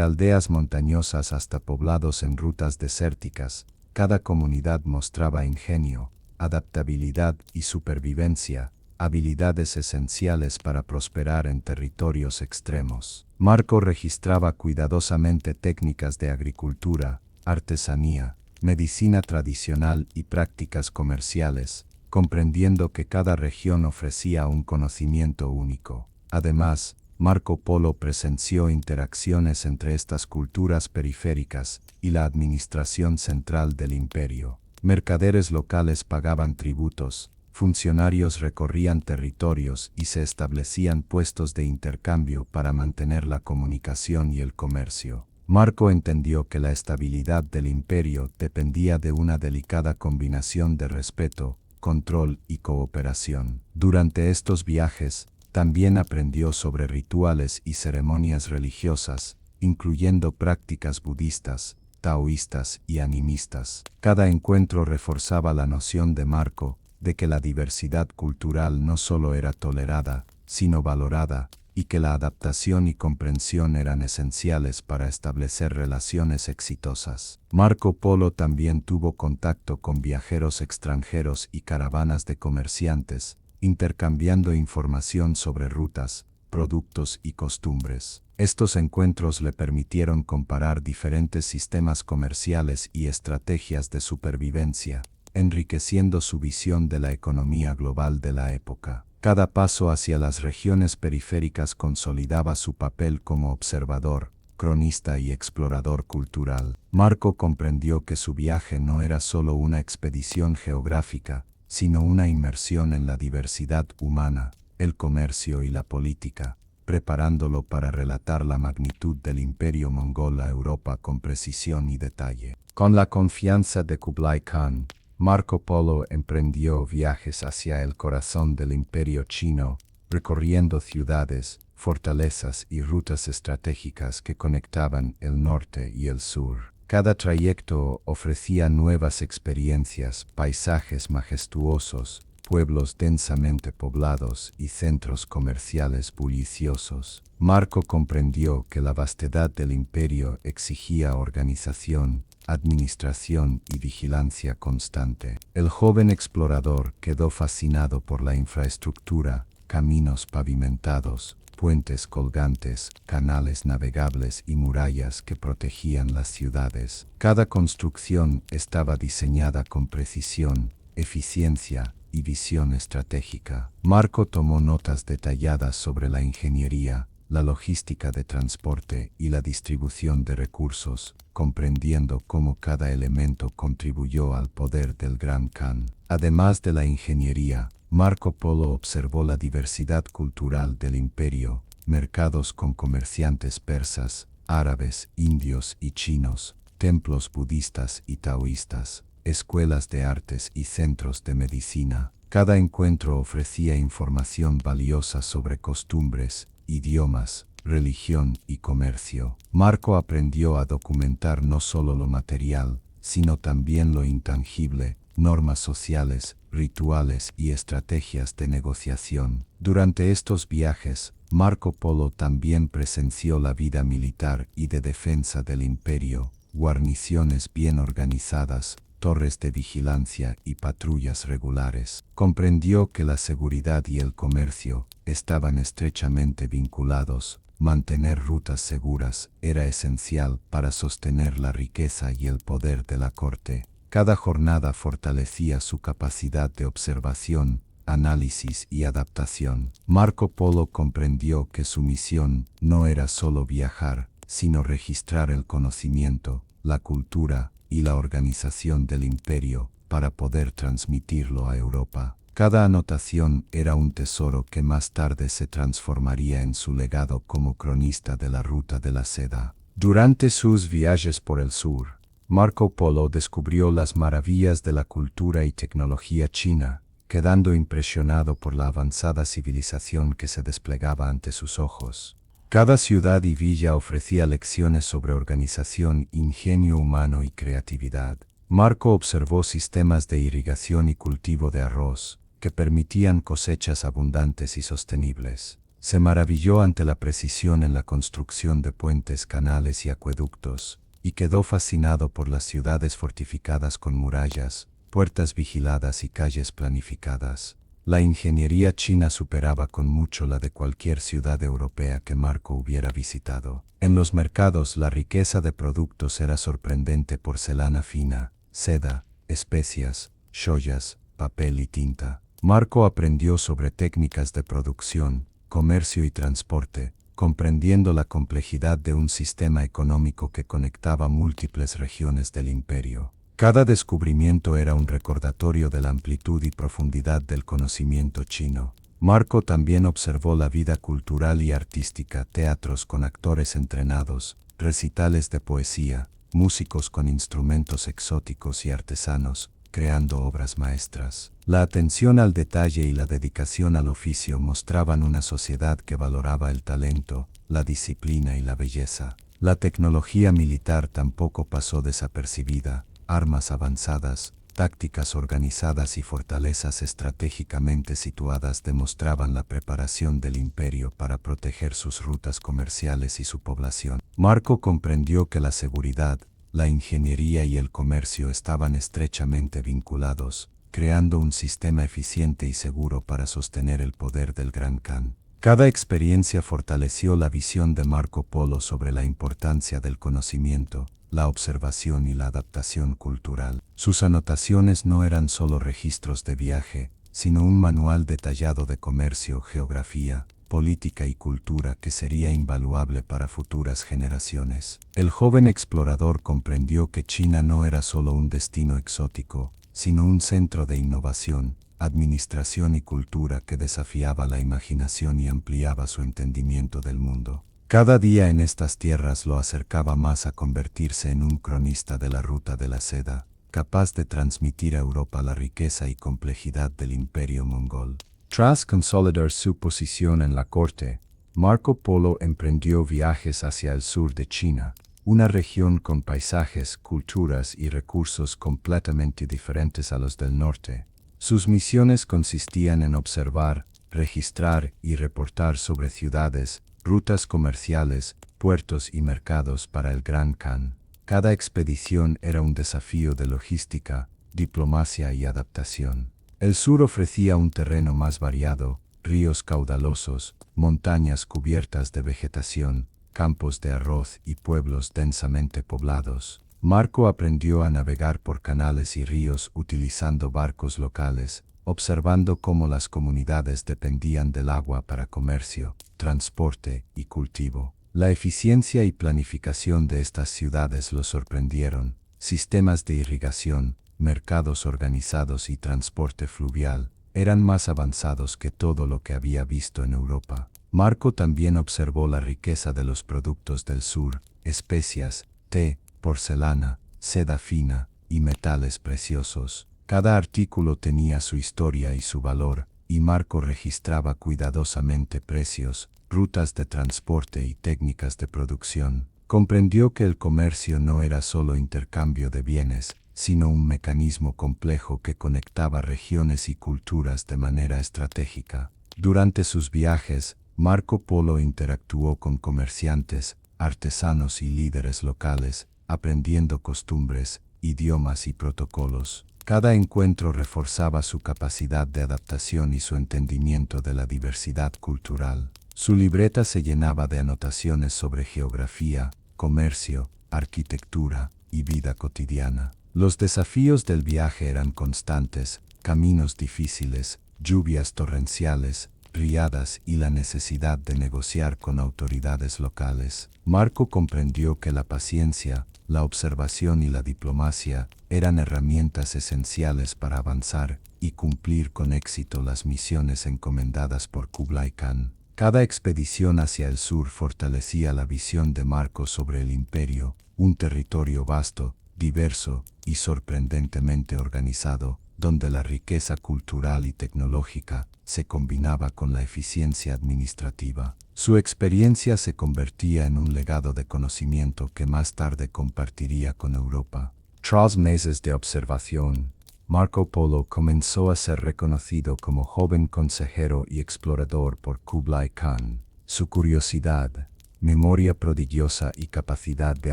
aldeas montañosas hasta poblados en rutas desérticas, cada comunidad mostraba ingenio, adaptabilidad y supervivencia, habilidades esenciales para prosperar en territorios extremos. Marco registraba cuidadosamente técnicas de agricultura, artesanía, medicina tradicional y prácticas comerciales, comprendiendo que cada región ofrecía un conocimiento único. Además, Marco Polo presenció interacciones entre estas culturas periféricas y la administración central del imperio. Mercaderes locales pagaban tributos, funcionarios recorrían territorios y se establecían puestos de intercambio para mantener la comunicación y el comercio. Marco entendió que la estabilidad del imperio dependía de una delicada combinación de respeto, control y cooperación. Durante estos viajes, también aprendió sobre rituales y ceremonias religiosas, incluyendo prácticas budistas, taoístas y animistas. Cada encuentro reforzaba la noción de Marco de que la diversidad cultural no solo era tolerada, sino valorada, y que la adaptación y comprensión eran esenciales para establecer relaciones exitosas. Marco Polo también tuvo contacto con viajeros extranjeros y caravanas de comerciantes, intercambiando información sobre rutas, productos y costumbres. Estos encuentros le permitieron comparar diferentes sistemas comerciales y estrategias de supervivencia, enriqueciendo su visión de la economía global de la época. Cada paso hacia las regiones periféricas consolidaba su papel como observador, cronista y explorador cultural. Marco comprendió que su viaje no era solo una expedición geográfica, sino una inmersión en la diversidad humana, el comercio y la política, preparándolo para relatar la magnitud del imperio mongol a Europa con precisión y detalle. Con la confianza de Kublai Khan, Marco Polo emprendió viajes hacia el corazón del imperio chino, recorriendo ciudades, fortalezas y rutas estratégicas que conectaban el norte y el sur. Cada trayecto ofrecía nuevas experiencias, paisajes majestuosos, pueblos densamente poblados y centros comerciales bulliciosos. Marco comprendió que la vastedad del imperio exigía organización, administración y vigilancia constante. El joven explorador quedó fascinado por la infraestructura, caminos pavimentados, puentes colgantes, canales navegables y murallas que protegían las ciudades. Cada construcción estaba diseñada con precisión, eficiencia y visión estratégica. Marco tomó notas detalladas sobre la ingeniería, la logística de transporte y la distribución de recursos, comprendiendo cómo cada elemento contribuyó al poder del Gran Khan. Además de la ingeniería, Marco Polo observó la diversidad cultural del imperio, mercados con comerciantes persas, árabes, indios y chinos, templos budistas y taoístas, escuelas de artes y centros de medicina. Cada encuentro ofrecía información valiosa sobre costumbres, idiomas, religión y comercio. Marco aprendió a documentar no solo lo material, sino también lo intangible, normas sociales, rituales y estrategias de negociación. Durante estos viajes, Marco Polo también presenció la vida militar y de defensa del imperio, guarniciones bien organizadas, torres de vigilancia y patrullas regulares. Comprendió que la seguridad y el comercio estaban estrechamente vinculados. Mantener rutas seguras era esencial para sostener la riqueza y el poder de la corte. Cada jornada fortalecía su capacidad de observación, análisis y adaptación. Marco Polo comprendió que su misión no era solo viajar, sino registrar el conocimiento, la cultura y la organización del imperio para poder transmitirlo a Europa. Cada anotación era un tesoro que más tarde se transformaría en su legado como cronista de la Ruta de la Seda. Durante sus viajes por el sur, Marco Polo descubrió las maravillas de la cultura y tecnología china, quedando impresionado por la avanzada civilización que se desplegaba ante sus ojos. Cada ciudad y villa ofrecía lecciones sobre organización, ingenio humano y creatividad. Marco observó sistemas de irrigación y cultivo de arroz, que permitían cosechas abundantes y sostenibles. Se maravilló ante la precisión en la construcción de puentes, canales y acueductos, y quedó fascinado por las ciudades fortificadas con murallas, puertas vigiladas y calles planificadas. La ingeniería china superaba con mucho la de cualquier ciudad europea que Marco hubiera visitado. En los mercados la riqueza de productos era sorprendente: porcelana fina, seda, especias, joyas, papel y tinta. Marco aprendió sobre técnicas de producción, comercio y transporte, comprendiendo la complejidad de un sistema económico que conectaba múltiples regiones del imperio. Cada descubrimiento era un recordatorio de la amplitud y profundidad del conocimiento chino. Marco también observó la vida cultural y artística: teatros con actores entrenados, recitales de poesía, músicos con instrumentos exóticos y artesanos, creando obras maestras. La atención al detalle y la dedicación al oficio mostraban una sociedad que valoraba el talento, la disciplina y la belleza. La tecnología militar tampoco pasó desapercibida: armas avanzadas, tácticas organizadas y fortalezas estratégicamente situadas demostraban la preparación del imperio para proteger sus rutas comerciales y su población. Marco comprendió que la seguridad, la ingeniería y el comercio estaban estrechamente vinculados, creando un sistema eficiente y seguro para sostener el poder del Gran Khan. Cada experiencia fortaleció la visión de Marco Polo sobre la importancia del conocimiento, la observación y la adaptación cultural. Sus anotaciones no eran solo registros de viaje, sino un manual detallado de comercio, geografía, política y cultura que sería invaluable para futuras generaciones. El joven explorador comprendió que China no era solo un destino exótico, sino un centro de innovación, administración y cultura que desafiaba la imaginación y ampliaba su entendimiento del mundo. Cada día en estas tierras lo acercaba más a convertirse en un cronista de la ruta de la seda, capaz de transmitir a Europa la riqueza y complejidad del imperio mongol. Tras consolidar su posición en la corte, Marco Polo emprendió viajes hacia el sur de China, una región con paisajes, culturas y recursos completamente diferentes a los del norte. Sus misiones consistían en observar, registrar y reportar sobre ciudades, rutas comerciales, puertos y mercados para el Gran Khan. Cada expedición era un desafío de logística, diplomacia y adaptación. El sur ofrecía un terreno más variado: ríos caudalosos, montañas cubiertas de vegetación, campos de arroz y pueblos densamente poblados. Marco aprendió a navegar por canales y ríos utilizando barcos locales, observando cómo las comunidades dependían del agua para comercio, transporte y cultivo. La eficiencia y planificación de estas ciudades lo sorprendieron: sistemas de irrigación, mercados organizados y transporte fluvial eran más avanzados que todo lo que había visto en Europa. Marco también observó la riqueza de los productos del sur: especias, té, porcelana, seda fina y metales preciosos. Cada artículo tenía su historia y su valor, y Marco registraba cuidadosamente precios, rutas de transporte y técnicas de producción. Comprendió que el comercio no era solo intercambio de bienes, sino un mecanismo complejo que conectaba regiones y culturas de manera estratégica. Durante sus viajes, Marco Polo interactuó con comerciantes, artesanos y líderes locales, aprendiendo costumbres, idiomas y protocolos. Cada encuentro reforzaba su capacidad de adaptación y su entendimiento de la diversidad cultural. Su libreta se llenaba de anotaciones sobre geografía, comercio, arquitectura y vida cotidiana. Los desafíos del viaje eran constantes: caminos difíciles, lluvias torrenciales, riadas y la necesidad de negociar con autoridades locales. Marco comprendió que la paciencia, la observación y la diplomacia eran herramientas esenciales para avanzar y cumplir con éxito las misiones encomendadas por Kublai Khan. Cada expedición hacia el sur fortalecía la visión de Marco sobre el imperio: un territorio vasto, diverso y sorprendentemente organizado, donde la riqueza cultural y tecnológica se combinaba con la eficiencia administrativa. Su experiencia se convertía en un legado de conocimiento que más tarde compartiría con Europa. Tras meses de observación, Marco Polo comenzó a ser reconocido como joven consejero y explorador por Kublai Khan. Su curiosidad, memoria prodigiosa y capacidad de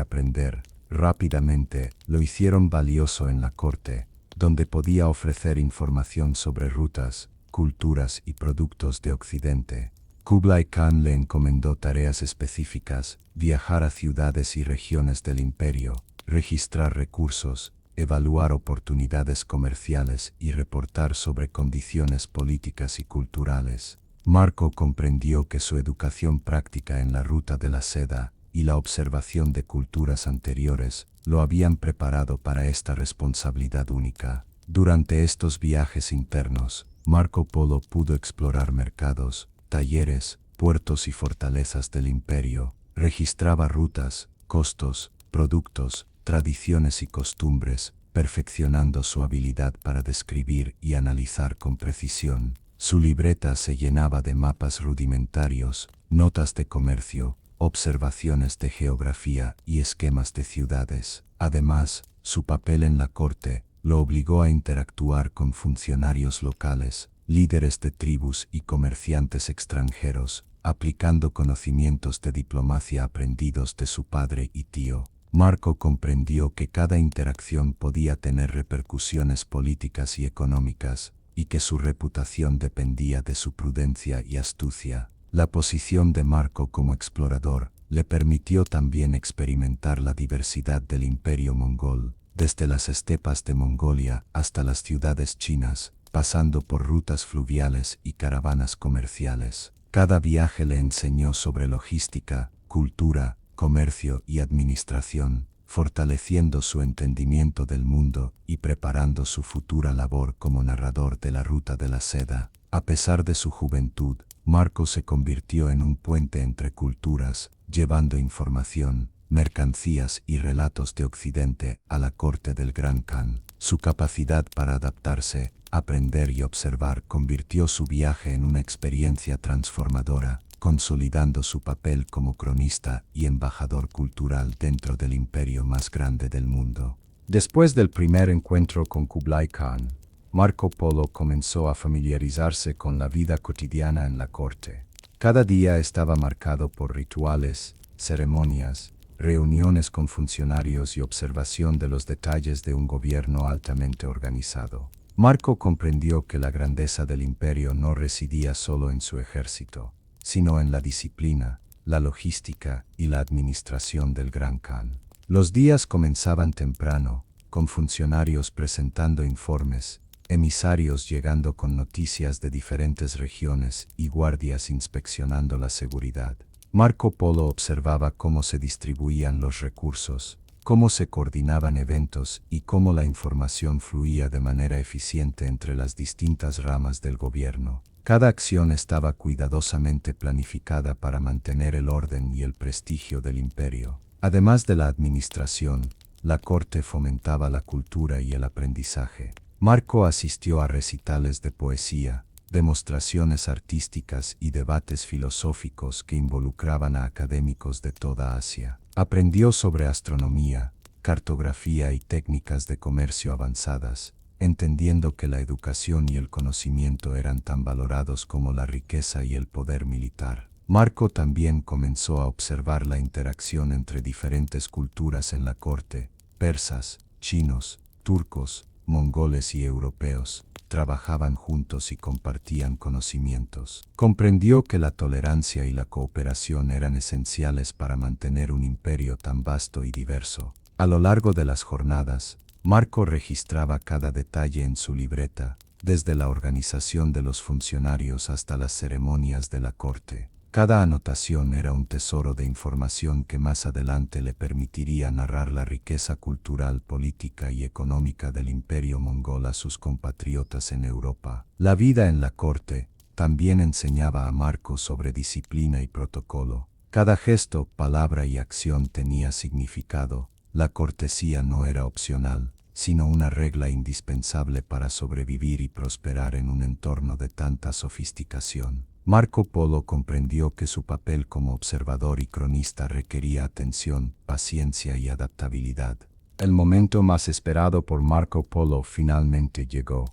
aprender rápidamente lo hicieron valioso en la corte, donde podía ofrecer información sobre rutas, culturas y productos de Occidente. Kublai Khan le encomendó tareas específicas: viajar a ciudades y regiones del imperio, registrar recursos, evaluar oportunidades comerciales y reportar sobre condiciones políticas y culturales. Marco comprendió que su educación práctica en la ruta de la seda y la observación de culturas anteriores lo habían preparado para esta responsabilidad única. Durante estos viajes internos, Marco Polo pudo explorar mercados, talleres, puertos y fortalezas del imperio. Registraba rutas, costos, productos, tradiciones y costumbres, perfeccionando su habilidad para describir y analizar con precisión. Su libreta se llenaba de mapas rudimentarios, notas de comercio, observaciones de geografía y esquemas de ciudades. Además, su papel en la corte lo obligó a interactuar con funcionarios locales, líderes de tribus y comerciantes extranjeros, aplicando conocimientos de diplomacia aprendidos de su padre y tío. Marco comprendió que cada interacción podía tener repercusiones políticas y económicas, y que su reputación dependía de su prudencia y astucia. La posición de Marco como explorador le permitió también experimentar la diversidad del imperio mongol, desde las estepas de Mongolia hasta las ciudades chinas, pasando por rutas fluviales y caravanas comerciales. Cada viaje le enseñó sobre logística, cultura, comercio y administración, fortaleciendo su entendimiento del mundo y preparando su futura labor como narrador de la Ruta de la Seda. A pesar de su juventud, Marco se convirtió en un puente entre culturas, llevando información, mercancías y relatos de Occidente a la corte del Gran Khan. Su capacidad para adaptarse, aprender y observar convirtió su viaje en una experiencia transformadora, consolidando su papel como cronista y embajador cultural dentro del imperio más grande del mundo. Después del primer encuentro con Kublai Khan, Marco Polo comenzó a familiarizarse con la vida cotidiana en la corte. Cada día estaba marcado por rituales, ceremonias, reuniones con funcionarios y observación de los detalles de un gobierno altamente organizado. Marco comprendió que la grandeza del imperio no residía solo en su ejército, sino en la disciplina, la logística y la administración del Gran Khan. Los días comenzaban temprano, con funcionarios presentando informes, emisarios llegando con noticias de diferentes regiones y guardias inspeccionando la seguridad. Marco Polo observaba cómo se distribuían los recursos, cómo se coordinaban eventos y cómo la información fluía de manera eficiente entre las distintas ramas del gobierno. Cada acción estaba cuidadosamente planificada para mantener el orden y el prestigio del imperio. Además de la administración, la corte fomentaba la cultura y el aprendizaje. Marco asistió a recitales de poesía, demostraciones artísticas y debates filosóficos que involucraban a académicos de toda Asia. Aprendió sobre astronomía, cartografía y técnicas de comercio avanzadas, entendiendo que la educación y el conocimiento eran tan valorados como la riqueza y el poder militar. Marco también comenzó a observar la interacción entre diferentes culturas en la corte: persas, chinos, turcos, mongoles y europeos. Trabajaban juntos y compartían conocimientos. Comprendió que la tolerancia y la cooperación eran esenciales para mantener un imperio tan vasto y diverso. A lo largo de las jornadas, Marco registraba cada detalle en su libreta, desde la organización de los funcionarios hasta las ceremonias de la corte. Cada anotación era un tesoro de información que más adelante le permitiría narrar la riqueza cultural, política y económica del imperio mongol a sus compatriotas en Europa. La vida en la corte también enseñaba a Marco sobre disciplina y protocolo. Cada gesto, palabra y acción tenía significado. La cortesía no era opcional, sino una regla indispensable para sobrevivir y prosperar en un entorno de tanta sofisticación. Marco Polo comprendió que su papel como observador y cronista requería atención, paciencia y adaptabilidad. El momento más esperado por Marco Polo finalmente llegó.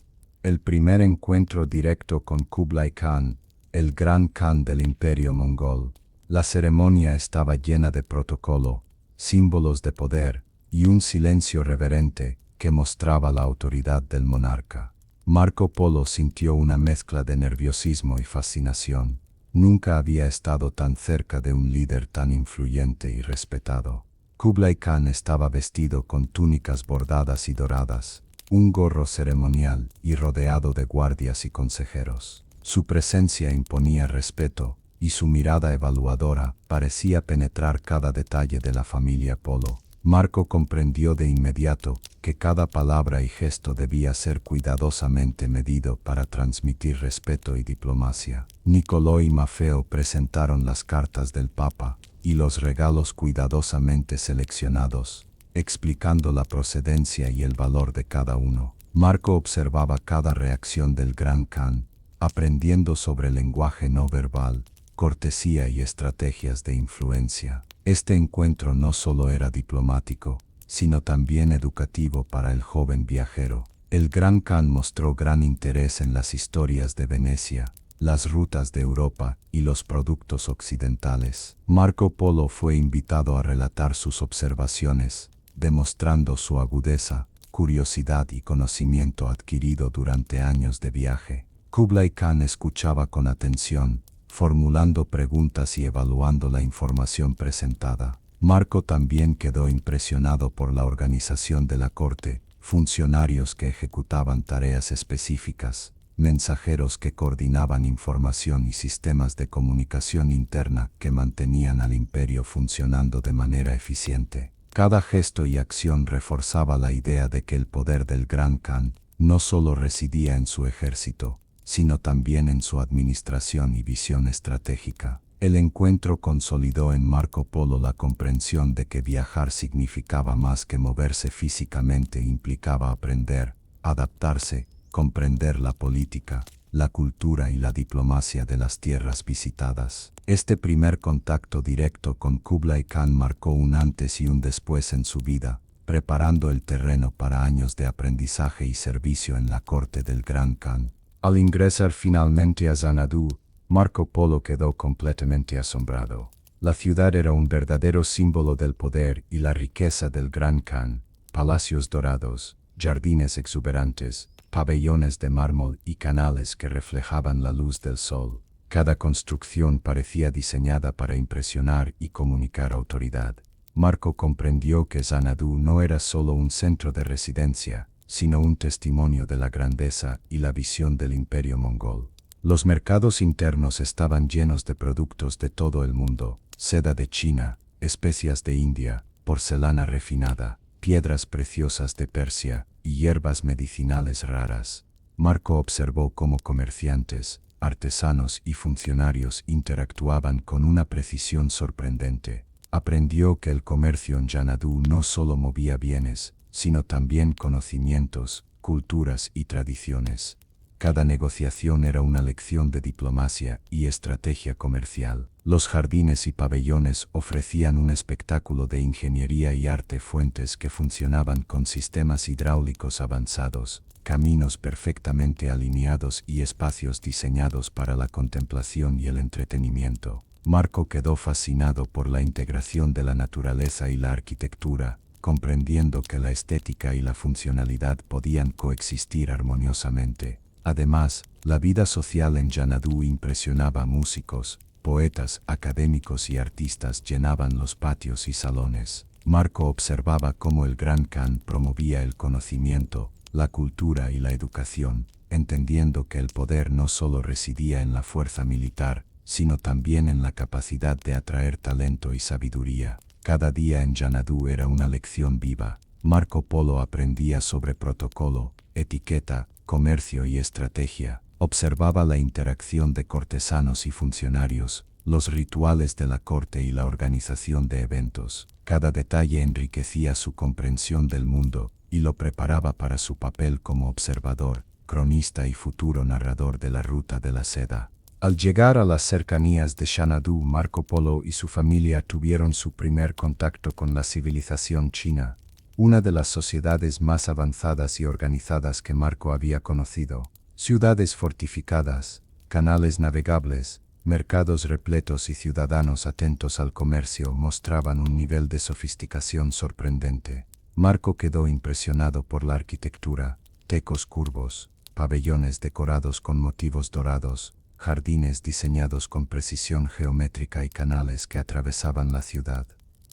El primer encuentro directo con Kublai Khan, el gran Khan del Imperio Mongol. La ceremonia estaba llena de protocolo, símbolos de poder y un silencio reverente que mostraba la autoridad del monarca. Marco Polo sintió una mezcla de nerviosismo y fascinación. Nunca había estado tan cerca de un líder tan influyente y respetado. Kublai Khan estaba vestido con túnicas bordadas y doradas, un gorro ceremonial y rodeado de guardias y consejeros. Su presencia imponía respeto, y su mirada evaluadora parecía penetrar cada detalle de la familia Polo. Marco comprendió de inmediato que cada palabra y gesto debía ser cuidadosamente medido para transmitir respeto y diplomacia. Nicolò y Maffeo presentaron las cartas del Papa y los regalos cuidadosamente seleccionados, explicando la procedencia y el valor de cada uno. Marco observaba cada reacción del Gran Khan, aprendiendo sobre lenguaje no verbal, cortesía y estrategias de influencia. Este encuentro no solo era diplomático, sino también educativo para el joven viajero. El Gran Khan mostró gran interés en las historias de Venecia, las rutas de Europa y los productos occidentales. Marco Polo fue invitado a relatar sus observaciones, demostrando su agudeza, curiosidad y conocimiento adquirido durante años de viaje. Kublai Khan escuchaba con atención, formulando preguntas y evaluando la información presentada. Marco también quedó impresionado por la organización de la corte, funcionarios que ejecutaban tareas específicas, mensajeros que coordinaban información y sistemas de comunicación interna que mantenían al imperio funcionando de manera eficiente. Cada gesto y acción reforzaba la idea de que el poder del Gran Khan no solo residía en su ejército, sino también en su administración y visión estratégica. El encuentro consolidó en Marco Polo la comprensión de que viajar significaba más que moverse físicamente, implicaba aprender, adaptarse, comprender la política, la cultura y la diplomacia de las tierras visitadas. Este primer contacto directo con Kublai Khan marcó un antes y un después en su vida, preparando el terreno para años de aprendizaje y servicio en la corte del Gran Khan. Al ingresar finalmente a Xanadu, Marco Polo quedó completamente asombrado. La ciudad era un verdadero símbolo del poder y la riqueza del Gran Khan: palacios dorados, jardines exuberantes, pabellones de mármol y canales que reflejaban la luz del sol. Cada construcción parecía diseñada para impresionar y comunicar autoridad. Marco comprendió que Xanadu no era solo un centro de residencia, sino un testimonio de la grandeza y la visión del imperio mongol. Los mercados internos estaban llenos de productos de todo el mundo: seda de China, especias de India, porcelana refinada, piedras preciosas de Persia y hierbas medicinales raras. Marco observó cómo comerciantes, artesanos y funcionarios interactuaban con una precisión sorprendente. Aprendió que el comercio en Xanadu no solo movía bienes, sino también conocimientos, culturas y tradiciones. Cada negociación era una lección de diplomacia y estrategia comercial. Los jardines y pabellones ofrecían un espectáculo de ingeniería y arte: fuentes que funcionaban con sistemas hidráulicos avanzados, caminos perfectamente alineados y espacios diseñados para la contemplación y el entretenimiento. Marco quedó fascinado por la integración de la naturaleza y la arquitectura, comprendiendo que la estética y la funcionalidad podían coexistir armoniosamente. Además, la vida social en Xanadu impresionaba. Músicos, poetas, académicos y artistas llenaban los patios y salones. Marco observaba cómo el Gran Khan promovía el conocimiento, la cultura y la educación, entendiendo que el poder no solo residía en la fuerza militar, sino también en la capacidad de atraer talento y sabiduría. Cada día en Xanadu era una lección viva. Marco Polo aprendía sobre protocolo, etiqueta, comercio y estrategia. Observaba la interacción de cortesanos y funcionarios, los rituales de la corte y la organización de eventos. Cada detalle enriquecía su comprensión del mundo y lo preparaba para su papel como observador, cronista y futuro narrador de la Ruta de la Seda. Al llegar a las cercanías de Xanadu, Marco Polo y su familia tuvieron su primer contacto con la civilización china, una de las sociedades más avanzadas y organizadas que Marco había conocido. Ciudades fortificadas, canales navegables, mercados repletos y ciudadanos atentos al comercio mostraban un nivel de sofisticación sorprendente. Marco quedó impresionado por la arquitectura, tecos curvos, pabellones decorados con motivos dorados, jardines diseñados con precisión geométrica y canales que atravesaban la ciudad.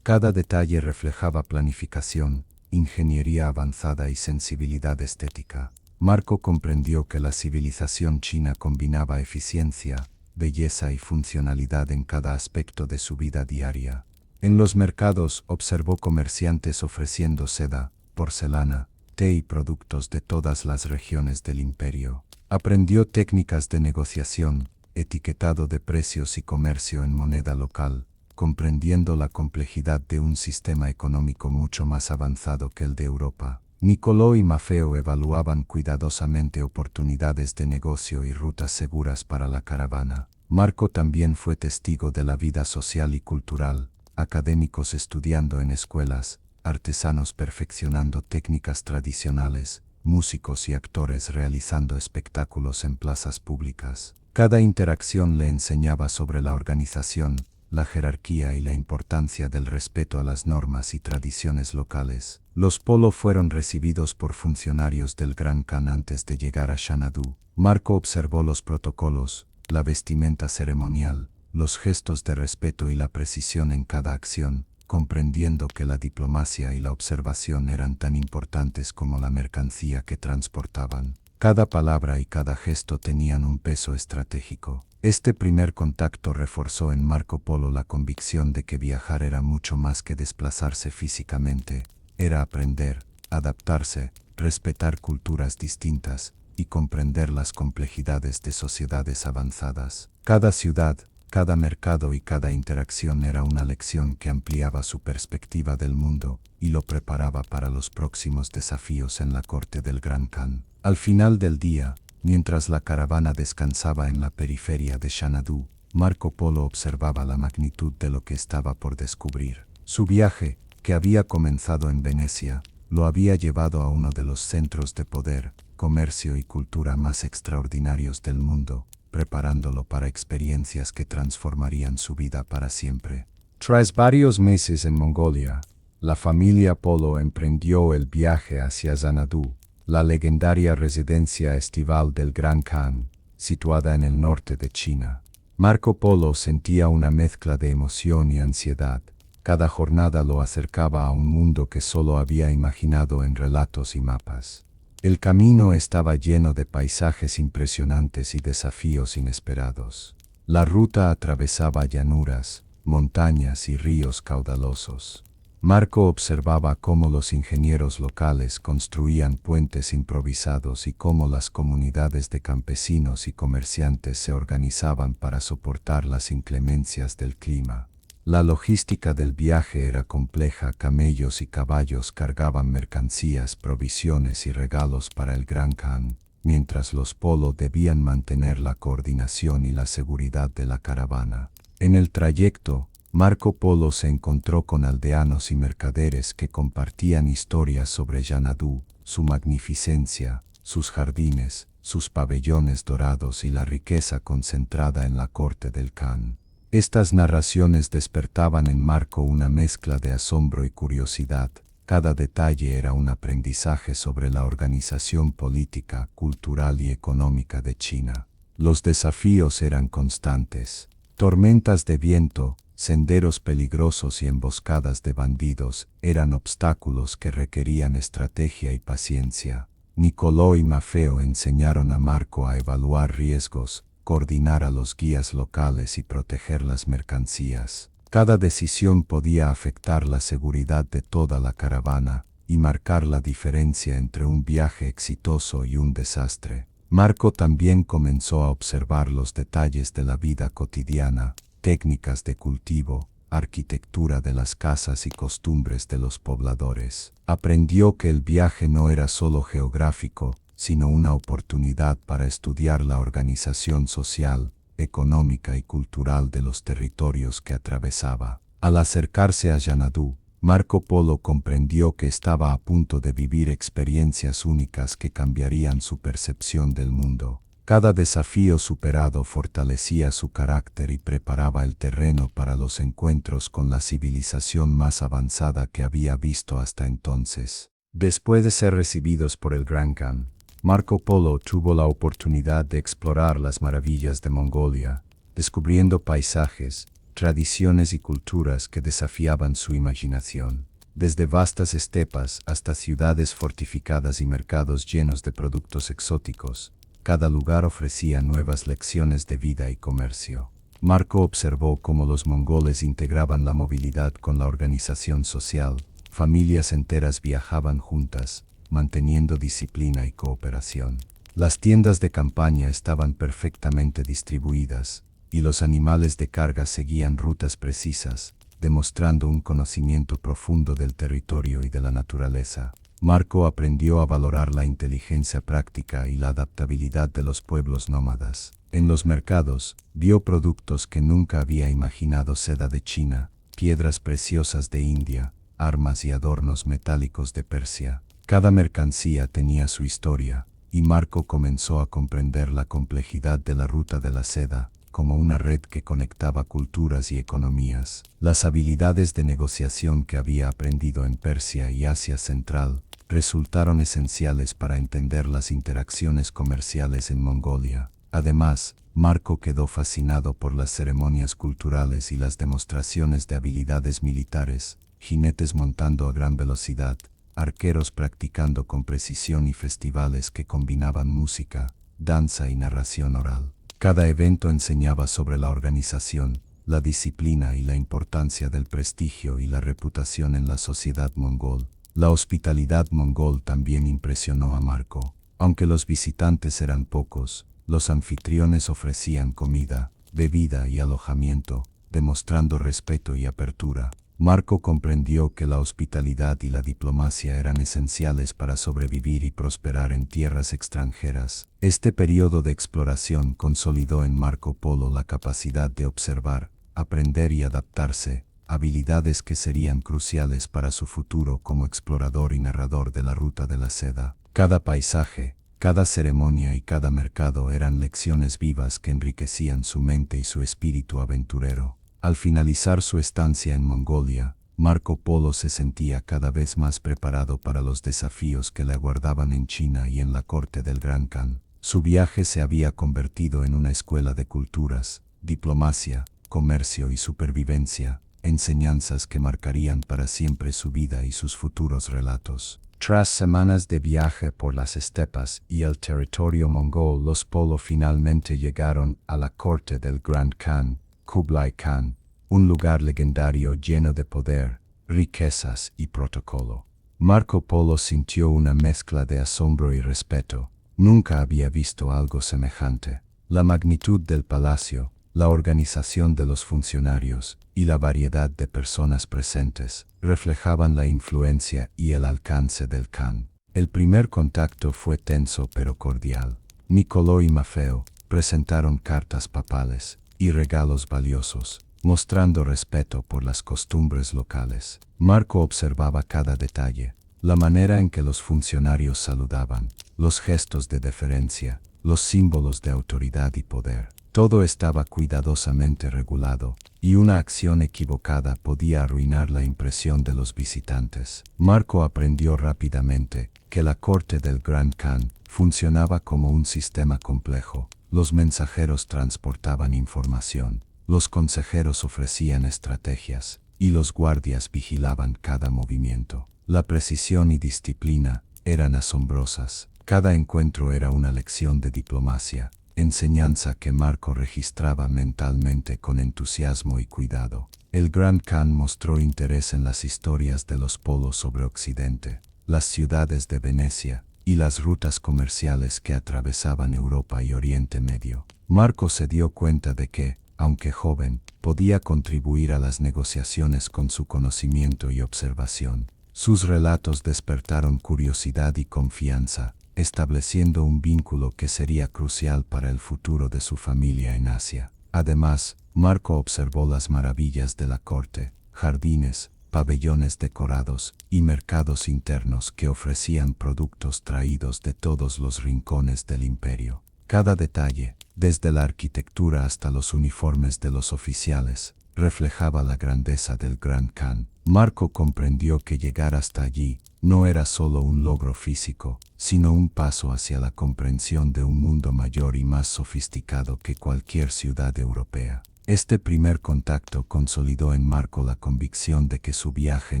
Cada detalle reflejaba planificación, ingeniería avanzada y sensibilidad estética. Marco comprendió que la civilización china combinaba eficiencia, belleza y funcionalidad en cada aspecto de su vida diaria. En los mercados observó comerciantes ofreciendo seda, porcelana, té y productos de todas las regiones del imperio. Aprendió técnicas de negociación, etiquetado de precios y comercio en moneda local, comprendiendo la complejidad de un sistema económico mucho más avanzado que el de Europa. Nicolò y Maffeo evaluaban cuidadosamente oportunidades de negocio y rutas seguras para la caravana. Marco también fue testigo de la vida social y cultural, académicos estudiando en escuelas, artesanos perfeccionando técnicas tradicionales, músicos y actores realizando espectáculos en plazas públicas. Cada interacción le enseñaba sobre la organización, la jerarquía y la importancia del respeto a las normas y tradiciones locales. Los Polo fueron recibidos por funcionarios del Gran Khan antes de llegar a Xanadu. Marco observó los protocolos, la vestimenta ceremonial, los gestos de respeto y la precisión en cada acción, comprendiendo que la diplomacia y la observación eran tan importantes como la mercancía que transportaban. Cada palabra y cada gesto tenían un peso estratégico. Este primer contacto reforzó en Marco Polo la convicción de que viajar era mucho más que desplazarse físicamente, era aprender, adaptarse, respetar culturas distintas y comprender las complejidades de sociedades avanzadas. Cada ciudad, cada mercado y cada interacción era una lección que ampliaba su perspectiva del mundo y lo preparaba para los próximos desafíos en la corte del Gran Khan. Al final del día, mientras la caravana descansaba en la periferia de Xanadu, Marco Polo observaba la magnitud de lo que estaba por descubrir. Su viaje, que había comenzado en Venecia, lo había llevado a uno de los centros de poder, comercio y cultura más extraordinarios del mundo, preparándolo para experiencias que transformarían su vida para siempre. Tras varios meses en Mongolia, la familia Polo emprendió el viaje hacia Xanadu, la legendaria residencia estival del Gran Khan, situada en el norte de China. Marco Polo sentía una mezcla de emoción y ansiedad. Cada jornada lo acercaba a un mundo que solo había imaginado en relatos y mapas. El camino estaba lleno de paisajes impresionantes y desafíos inesperados. La ruta atravesaba llanuras, montañas y ríos caudalosos. Marco observaba cómo los ingenieros locales construían puentes improvisados y cómo las comunidades de campesinos y comerciantes se organizaban para soportar las inclemencias del clima. La logística del viaje era compleja. Camellos y caballos cargaban mercancías, provisiones y regalos para el Gran Khan, mientras los Polo debían mantener la coordinación y la seguridad de la caravana. En el trayecto, Marco Polo se encontró con aldeanos y mercaderes que compartían historias sobre Xanadu, su magnificencia, sus jardines, sus pabellones dorados y la riqueza concentrada en la corte del Khan. Estas narraciones despertaban en Marco una mezcla de asombro y curiosidad. Cada detalle era un aprendizaje sobre la organización política, cultural y económica de China. Los desafíos eran constantes. Tormentas de viento, senderos peligrosos y emboscadas de bandidos eran obstáculos que requerían estrategia y paciencia. Nicolò y Maffeo enseñaron a Marco a evaluar riesgos, coordinar a los guías locales y proteger las mercancías. Cada decisión podía afectar la seguridad de toda la caravana y marcar la diferencia entre un viaje exitoso y un desastre. Marco también comenzó a observar los detalles de la vida cotidiana, técnicas de cultivo, arquitectura de las casas y costumbres de los pobladores. Aprendió que el viaje no era solo geográfico, sino una oportunidad para estudiar la organización social, económica y cultural de los territorios que atravesaba. Al acercarse a Xanadu, Marco Polo comprendió que estaba a punto de vivir experiencias únicas que cambiarían su percepción del mundo. Cada desafío superado fortalecía su carácter y preparaba el terreno para los encuentros con la civilización más avanzada que había visto hasta entonces. Después de ser recibidos por el Gran Khan, Marco Polo tuvo la oportunidad de explorar las maravillas de Mongolia, descubriendo paisajes, tradiciones y culturas que desafiaban su imaginación. Desde vastas estepas hasta ciudades fortificadas y mercados llenos de productos exóticos, cada lugar ofrecía nuevas lecciones de vida y comercio. Marco observó cómo los mongoles integraban la movilidad con la organización social. Familias enteras viajaban juntas, manteniendo disciplina y cooperación. Las tiendas de campaña estaban perfectamente distribuidas, y los animales de carga seguían rutas precisas, demostrando un conocimiento profundo del territorio y de la naturaleza. Marco aprendió a valorar la inteligencia práctica y la adaptabilidad de los pueblos nómadas. En los mercados, vio productos que nunca había imaginado: seda de China, piedras preciosas de India, armas y adornos metálicos de Persia. Cada mercancía tenía su historia, y Marco comenzó a comprender la complejidad de la ruta de la seda, como una red que conectaba culturas y economías. Las habilidades de negociación que había aprendido en Persia y Asia Central resultaron esenciales para entender las interacciones comerciales en Mongolia. Además, Marco quedó fascinado por las ceremonias culturales y las demostraciones de habilidades militares: jinetes montando a gran velocidad, arqueros practicando con precisión y festivales que combinaban música, danza y narración oral. Cada evento enseñaba sobre la organización, la disciplina y la importancia del prestigio y la reputación en la sociedad mongol. La hospitalidad mongol también impresionó a Marco. Aunque los visitantes eran pocos, los anfitriones ofrecían comida, bebida y alojamiento, demostrando respeto y apertura. Marco comprendió que la hospitalidad y la diplomacia eran esenciales para sobrevivir y prosperar en tierras extranjeras. Este periodo de exploración consolidó en Marco Polo la capacidad de observar, aprender y adaptarse, habilidades que serían cruciales para su futuro como explorador y narrador de la ruta de la seda. Cada paisaje, cada ceremonia y cada mercado eran lecciones vivas que enriquecían su mente y su espíritu aventurero. Al finalizar su estancia en Mongolia, Marco Polo se sentía cada vez más preparado para los desafíos que le aguardaban en China y en la corte del Gran Khan. Su viaje se había convertido en una escuela de culturas, diplomacia, comercio y supervivencia, enseñanzas que marcarían para siempre su vida y sus futuros relatos. Tras semanas de viaje por las estepas y el territorio mongol, los Polo finalmente llegaron a la corte del Gran Khan, Kublai Khan, un lugar legendario lleno de poder, riquezas y protocolo. Marco Polo sintió una mezcla de asombro y respeto. Nunca había visto algo semejante. La magnitud del palacio, la organización de los funcionarios y la variedad de personas presentes reflejaban la influencia y el alcance del Khan. El primer contacto fue tenso pero cordial. Nicolò y Maffeo presentaron cartas papales y regalos valiosos, mostrando respeto por las costumbres locales. Marco observaba cada detalle: la manera en que los funcionarios saludaban, los gestos de deferencia, los símbolos de autoridad y poder. Todo estaba cuidadosamente regulado, y una acción equivocada podía arruinar la impresión de los visitantes. Marco aprendió rápidamente que la corte del Gran Khan funcionaba como un sistema complejo. Los mensajeros transportaban información, los consejeros ofrecían estrategias, y los guardias vigilaban cada movimiento. La precisión y disciplina eran asombrosas. Cada encuentro era una lección de diplomacia, enseñanza que Marco registraba mentalmente con entusiasmo y cuidado. El Gran Khan mostró interés en las historias de los polos sobre Occidente, las ciudades de Venecia y las rutas comerciales que atravesaban Europa y Oriente Medio. Marco se dio cuenta de que, aunque joven, podía contribuir a las negociaciones con su conocimiento y observación. Sus relatos despertaron curiosidad y confianza, estableciendo un vínculo que sería crucial para el futuro de su familia en Asia. Además, Marco observó las maravillas de la corte, jardines, pabellones decorados y mercados internos que ofrecían productos traídos de todos los rincones del imperio. Cada detalle, desde la arquitectura hasta los uniformes de los oficiales, reflejaba la grandeza del Gran Khan. Marco comprendió que llegar hasta allí no era solo un logro físico, sino un paso hacia la comprensión de un mundo mayor y más sofisticado que cualquier ciudad europea. Este primer contacto consolidó en Marco la convicción de que su viaje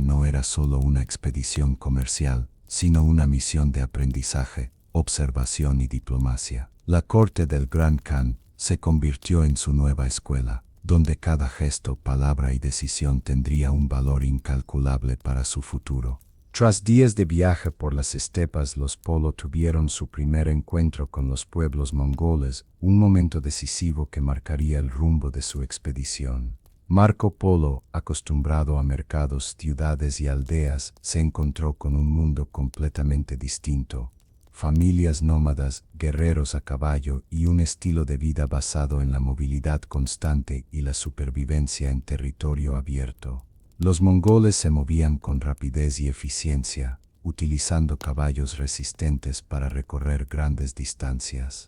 no era solo una expedición comercial, sino una misión de aprendizaje, observación y diplomacia. La corte del Gran Khan se convirtió en su nueva escuela, donde cada gesto, palabra y decisión tendría un valor incalculable para su futuro. Tras días de viaje por las estepas, los Polo tuvieron su primer encuentro con los pueblos mongoles, un momento decisivo que marcaría el rumbo de su expedición. Marco Polo, acostumbrado a mercados, ciudades y aldeas, se encontró con un mundo completamente distinto. Familias nómadas, guerreros a caballo y un estilo de vida basado en la movilidad constante y la supervivencia en territorio abierto. Los mongoles se movían con rapidez y eficiencia, utilizando caballos resistentes para recorrer grandes distancias.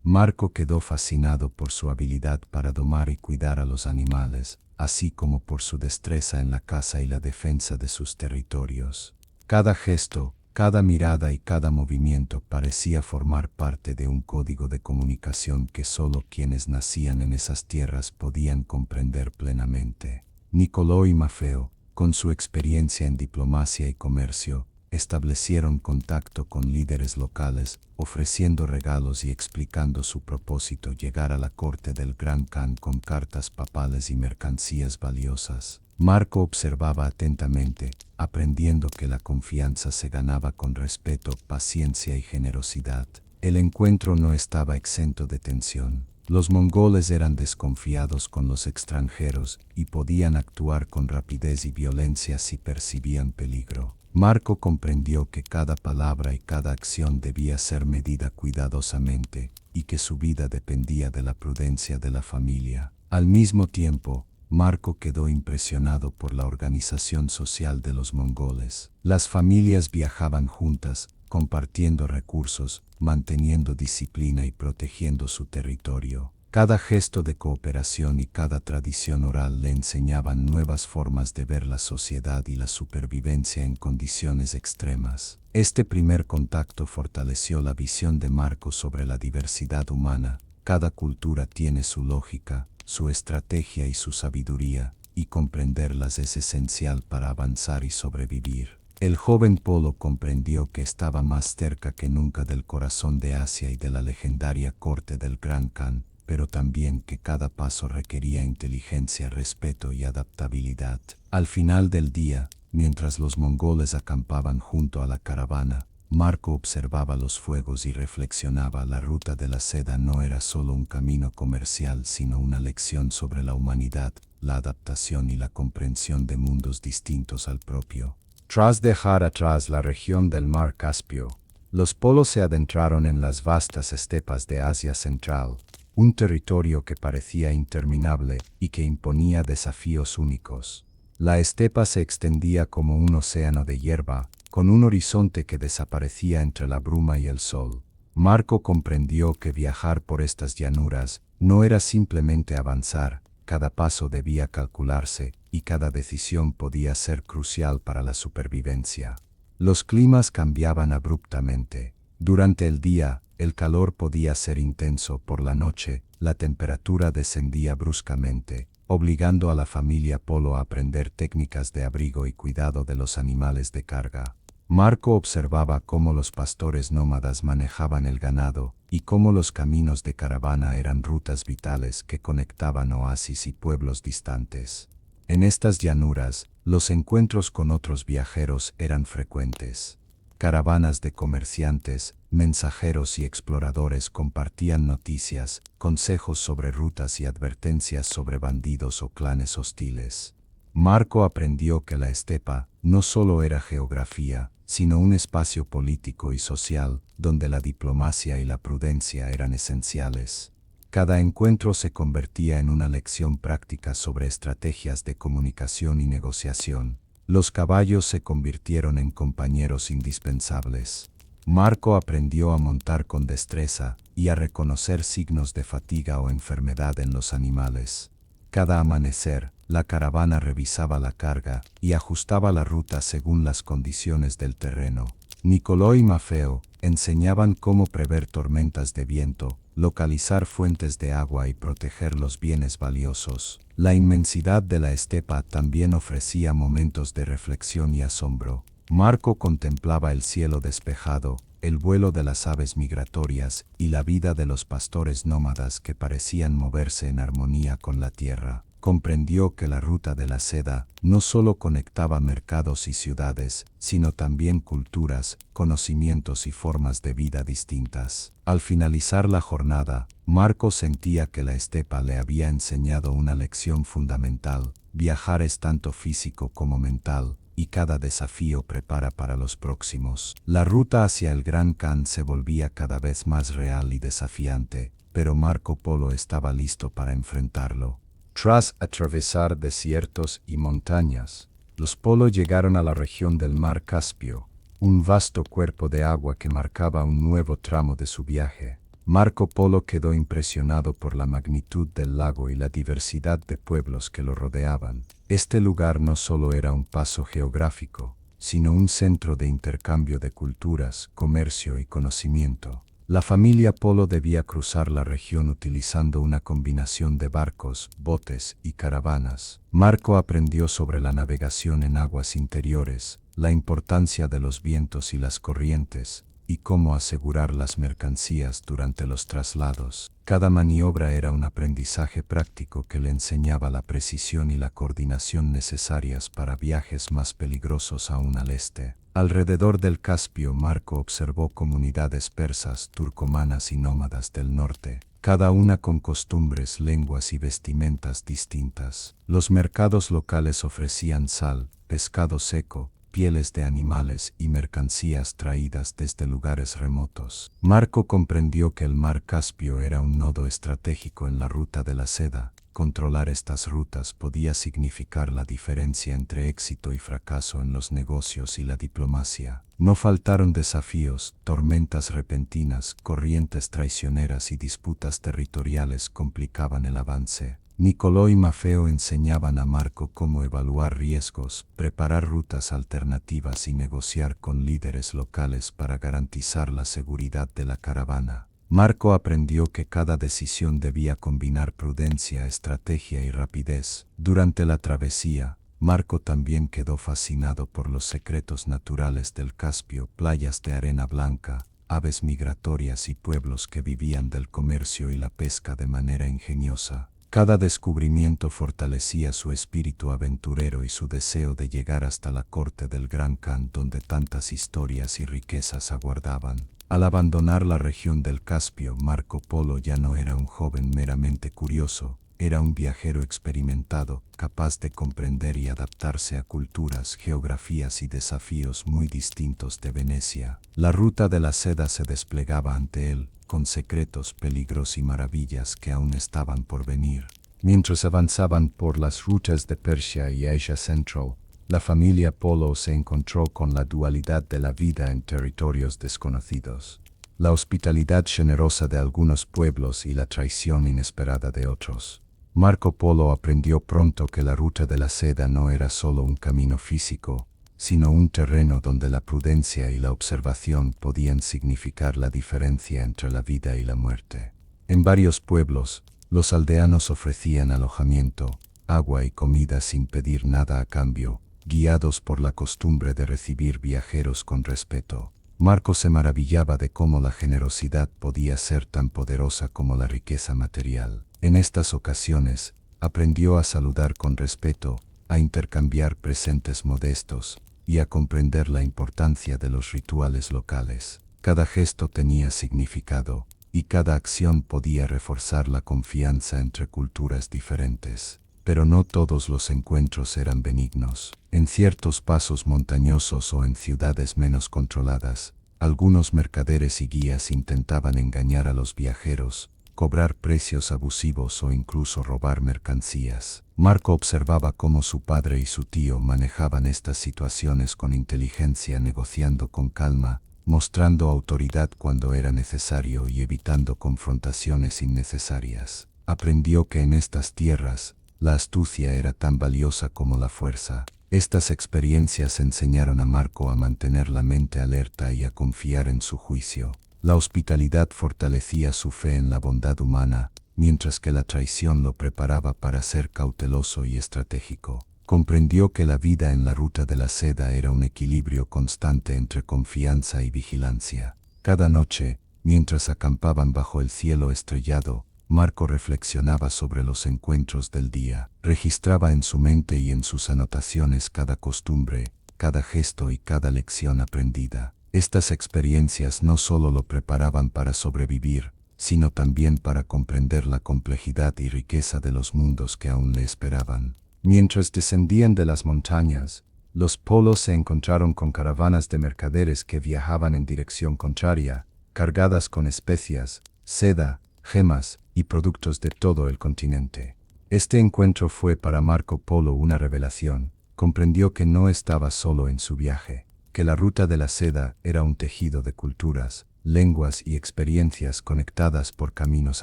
Marco quedó fascinado por su habilidad para domar y cuidar a los animales, así como por su destreza en la caza y la defensa de sus territorios. Cada gesto, cada mirada y cada movimiento parecía formar parte de un código de comunicación que solo quienes nacían en esas tierras podían comprender plenamente. Nicolò y Maffeo, con su experiencia en diplomacia y comercio, establecieron contacto con líderes locales, ofreciendo regalos y explicando su propósito: llegar a la corte del Gran Khan con cartas papales y mercancías valiosas. Marco observaba atentamente, aprendiendo que la confianza se ganaba con respeto, paciencia y generosidad. El encuentro no estaba exento de tensión. Los mongoles eran desconfiados con los extranjeros y podían actuar con rapidez y violencia si percibían peligro. Marco comprendió que cada palabra y cada acción debía ser medida cuidadosamente y que su vida dependía de la prudencia de la familia. Al mismo tiempo, Marco quedó impresionado por la organización social de los mongoles. Las familias viajaban juntas, compartiendo recursos, manteniendo disciplina y protegiendo su territorio. Cada gesto de cooperación y cada tradición oral le enseñaban nuevas formas de ver la sociedad y la supervivencia en condiciones extremas. Este primer contacto fortaleció la visión de Marco sobre la diversidad humana. Cada cultura tiene su lógica, su estrategia y su sabiduría, y comprenderlas es esencial para avanzar y sobrevivir. El joven Polo comprendió que estaba más cerca que nunca del corazón de Asia y de la legendaria corte del Gran Khan, pero también que cada paso requería inteligencia, respeto y adaptabilidad. Al final del día, mientras los mongoles acampaban junto a la caravana, Marco observaba los fuegos y reflexionaba: la ruta de la seda no era solo un camino comercial, sino una lección sobre la humanidad, la adaptación y la comprensión de mundos distintos al propio. Tras dejar atrás la región del Mar Caspio, los polos se adentraron en las vastas estepas de Asia Central, un territorio que parecía interminable y que imponía desafíos únicos. La estepa se extendía como un océano de hierba, con un horizonte que desaparecía entre la bruma y el sol. Marco comprendió que viajar por estas llanuras no era simplemente avanzar, cada paso debía calcularse y cada decisión podía ser crucial para la supervivencia. Los climas cambiaban abruptamente. Durante el día, el calor podía ser intenso; por la noche, la temperatura descendía bruscamente, obligando a la familia Polo a aprender técnicas de abrigo y cuidado de los animales de carga. Marco observaba cómo los pastores nómadas manejaban el ganado y cómo los caminos de caravana eran rutas vitales que conectaban oasis y pueblos distantes. En estas llanuras, los encuentros con otros viajeros eran frecuentes. Caravanas de comerciantes, mensajeros y exploradores compartían noticias, consejos sobre rutas y advertencias sobre bandidos o clanes hostiles. Marco aprendió que la estepa no solo era geografía, sino un espacio político y social, donde la diplomacia y la prudencia eran esenciales. Cada encuentro se convertía en una lección práctica sobre estrategias de comunicación y negociación. Los caballos se convirtieron en compañeros indispensables. Marco aprendió a montar con destreza y a reconocer signos de fatiga o enfermedad en los animales. Cada amanecer, la caravana revisaba la carga y ajustaba la ruta según las condiciones del terreno. Nicolò y Maffeo enseñaban cómo prever tormentas de viento, localizar fuentes de agua y proteger los bienes valiosos. La inmensidad de la estepa también ofrecía momentos de reflexión y asombro. Marco contemplaba el cielo despejado, el vuelo de las aves migratorias y la vida de los pastores nómadas que parecían moverse en armonía con la tierra. Comprendió que la ruta de la seda no solo conectaba mercados y ciudades, sino también culturas, conocimientos y formas de vida distintas. Al finalizar la jornada, Marco sentía que la estepa le había enseñado una lección fundamental. Viajar es tanto físico como mental, y cada desafío prepara para los próximos. La ruta hacia el Gran Khan se volvía cada vez más real y desafiante, pero Marco Polo estaba listo para enfrentarlo. Tras atravesar desiertos y montañas, los Polo llegaron a la región del Mar Caspio, un vasto cuerpo de agua que marcaba un nuevo tramo de su viaje. Marco Polo quedó impresionado por la magnitud del lago y la diversidad de pueblos que lo rodeaban. Este lugar no solo era un paso geográfico, sino un centro de intercambio de culturas, comercio y conocimiento. La familia Polo debía cruzar la región utilizando una combinación de barcos, botes y caravanas. Marco aprendió sobre la navegación en aguas interiores, la importancia de los vientos y las corrientes, y cómo asegurar las mercancías durante los traslados. Cada maniobra era un aprendizaje práctico que le enseñaba la precisión y la coordinación necesarias para viajes más peligrosos aún al este. Alrededor del Caspio, Marco observó comunidades persas, turcomanas y nómadas del norte, cada una con costumbres, lenguas y vestimentas distintas. Los mercados locales ofrecían sal, pescado seco, pieles de animales y mercancías traídas desde lugares remotos. Marco comprendió que el mar Caspio era un nodo estratégico en la ruta de la seda. Controlar estas rutas podía significar la diferencia entre éxito y fracaso en los negocios y la diplomacia. No faltaron desafíos, tormentas repentinas, corrientes traicioneras y disputas territoriales complicaban el avance. Nicolò y Maffeo enseñaban a Marco cómo evaluar riesgos, preparar rutas alternativas y negociar con líderes locales para garantizar la seguridad de la caravana. Marco aprendió que cada decisión debía combinar prudencia, estrategia y rapidez. Durante la travesía, Marco también quedó fascinado por los secretos naturales del Caspio, playas de arena blanca, aves migratorias y pueblos que vivían del comercio y la pesca de manera ingeniosa. Cada descubrimiento fortalecía su espíritu aventurero y su deseo de llegar hasta la corte del Gran Khan donde tantas historias y riquezas aguardaban. Al abandonar la región del Caspio, Marco Polo ya no era un joven meramente curioso, era un viajero experimentado, capaz de comprender y adaptarse a culturas, geografías y desafíos muy distintos de Venecia. La ruta de la seda se desplegaba ante él, con secretos, peligros y maravillas que aún estaban por venir. Mientras avanzaban por las rutas de Persia y Asia Central, la familia Polo se encontró con la dualidad de la vida en territorios desconocidos. La hospitalidad generosa de algunos pueblos y la traición inesperada de otros. Marco Polo aprendió pronto que la ruta de la seda no era solo un camino físico, sino un terreno donde la prudencia y la observación podían significar la diferencia entre la vida y la muerte. En varios pueblos, los aldeanos ofrecían alojamiento, agua y comida sin pedir nada a cambio, guiados por la costumbre de recibir viajeros con respeto. Marco se maravillaba de cómo la generosidad podía ser tan poderosa como la riqueza material. En estas ocasiones, aprendió a saludar con respeto, a intercambiar presentes modestos y a comprender la importancia de los rituales locales. Cada gesto tenía significado, y cada acción podía reforzar la confianza entre culturas diferentes. Pero no todos los encuentros eran benignos. En ciertos pasos montañosos o en ciudades menos controladas, algunos mercaderes y guías intentaban engañar a los viajeros, cobrar precios abusivos o incluso robar mercancías. Marco observaba cómo su padre y su tío manejaban estas situaciones con inteligencia, negociando con calma, mostrando autoridad cuando era necesario y evitando confrontaciones innecesarias. Aprendió que en estas tierras, la astucia era tan valiosa como la fuerza. Estas experiencias enseñaron a Marco a mantener la mente alerta y a confiar en su juicio. La hospitalidad fortalecía su fe en la bondad humana, mientras que la traición lo preparaba para ser cauteloso y estratégico. Comprendió que la vida en la ruta de la seda era un equilibrio constante entre confianza y vigilancia. Cada noche, mientras acampaban bajo el cielo estrellado, Marco reflexionaba sobre los encuentros del día. Registraba en su mente y en sus anotaciones cada costumbre, cada gesto y cada lección aprendida. Estas experiencias no solo lo preparaban para sobrevivir, sino también para comprender la complejidad y riqueza de los mundos que aún le esperaban. Mientras descendían de las montañas, los polos se encontraron con caravanas de mercaderes que viajaban en dirección contraria, cargadas con especias, seda, gemas y productos de todo el continente. Este encuentro fue para Marco Polo una revelación. Comprendió que no estaba solo en su viaje, que la ruta de la seda era un tejido de culturas, lenguas y experiencias conectadas por caminos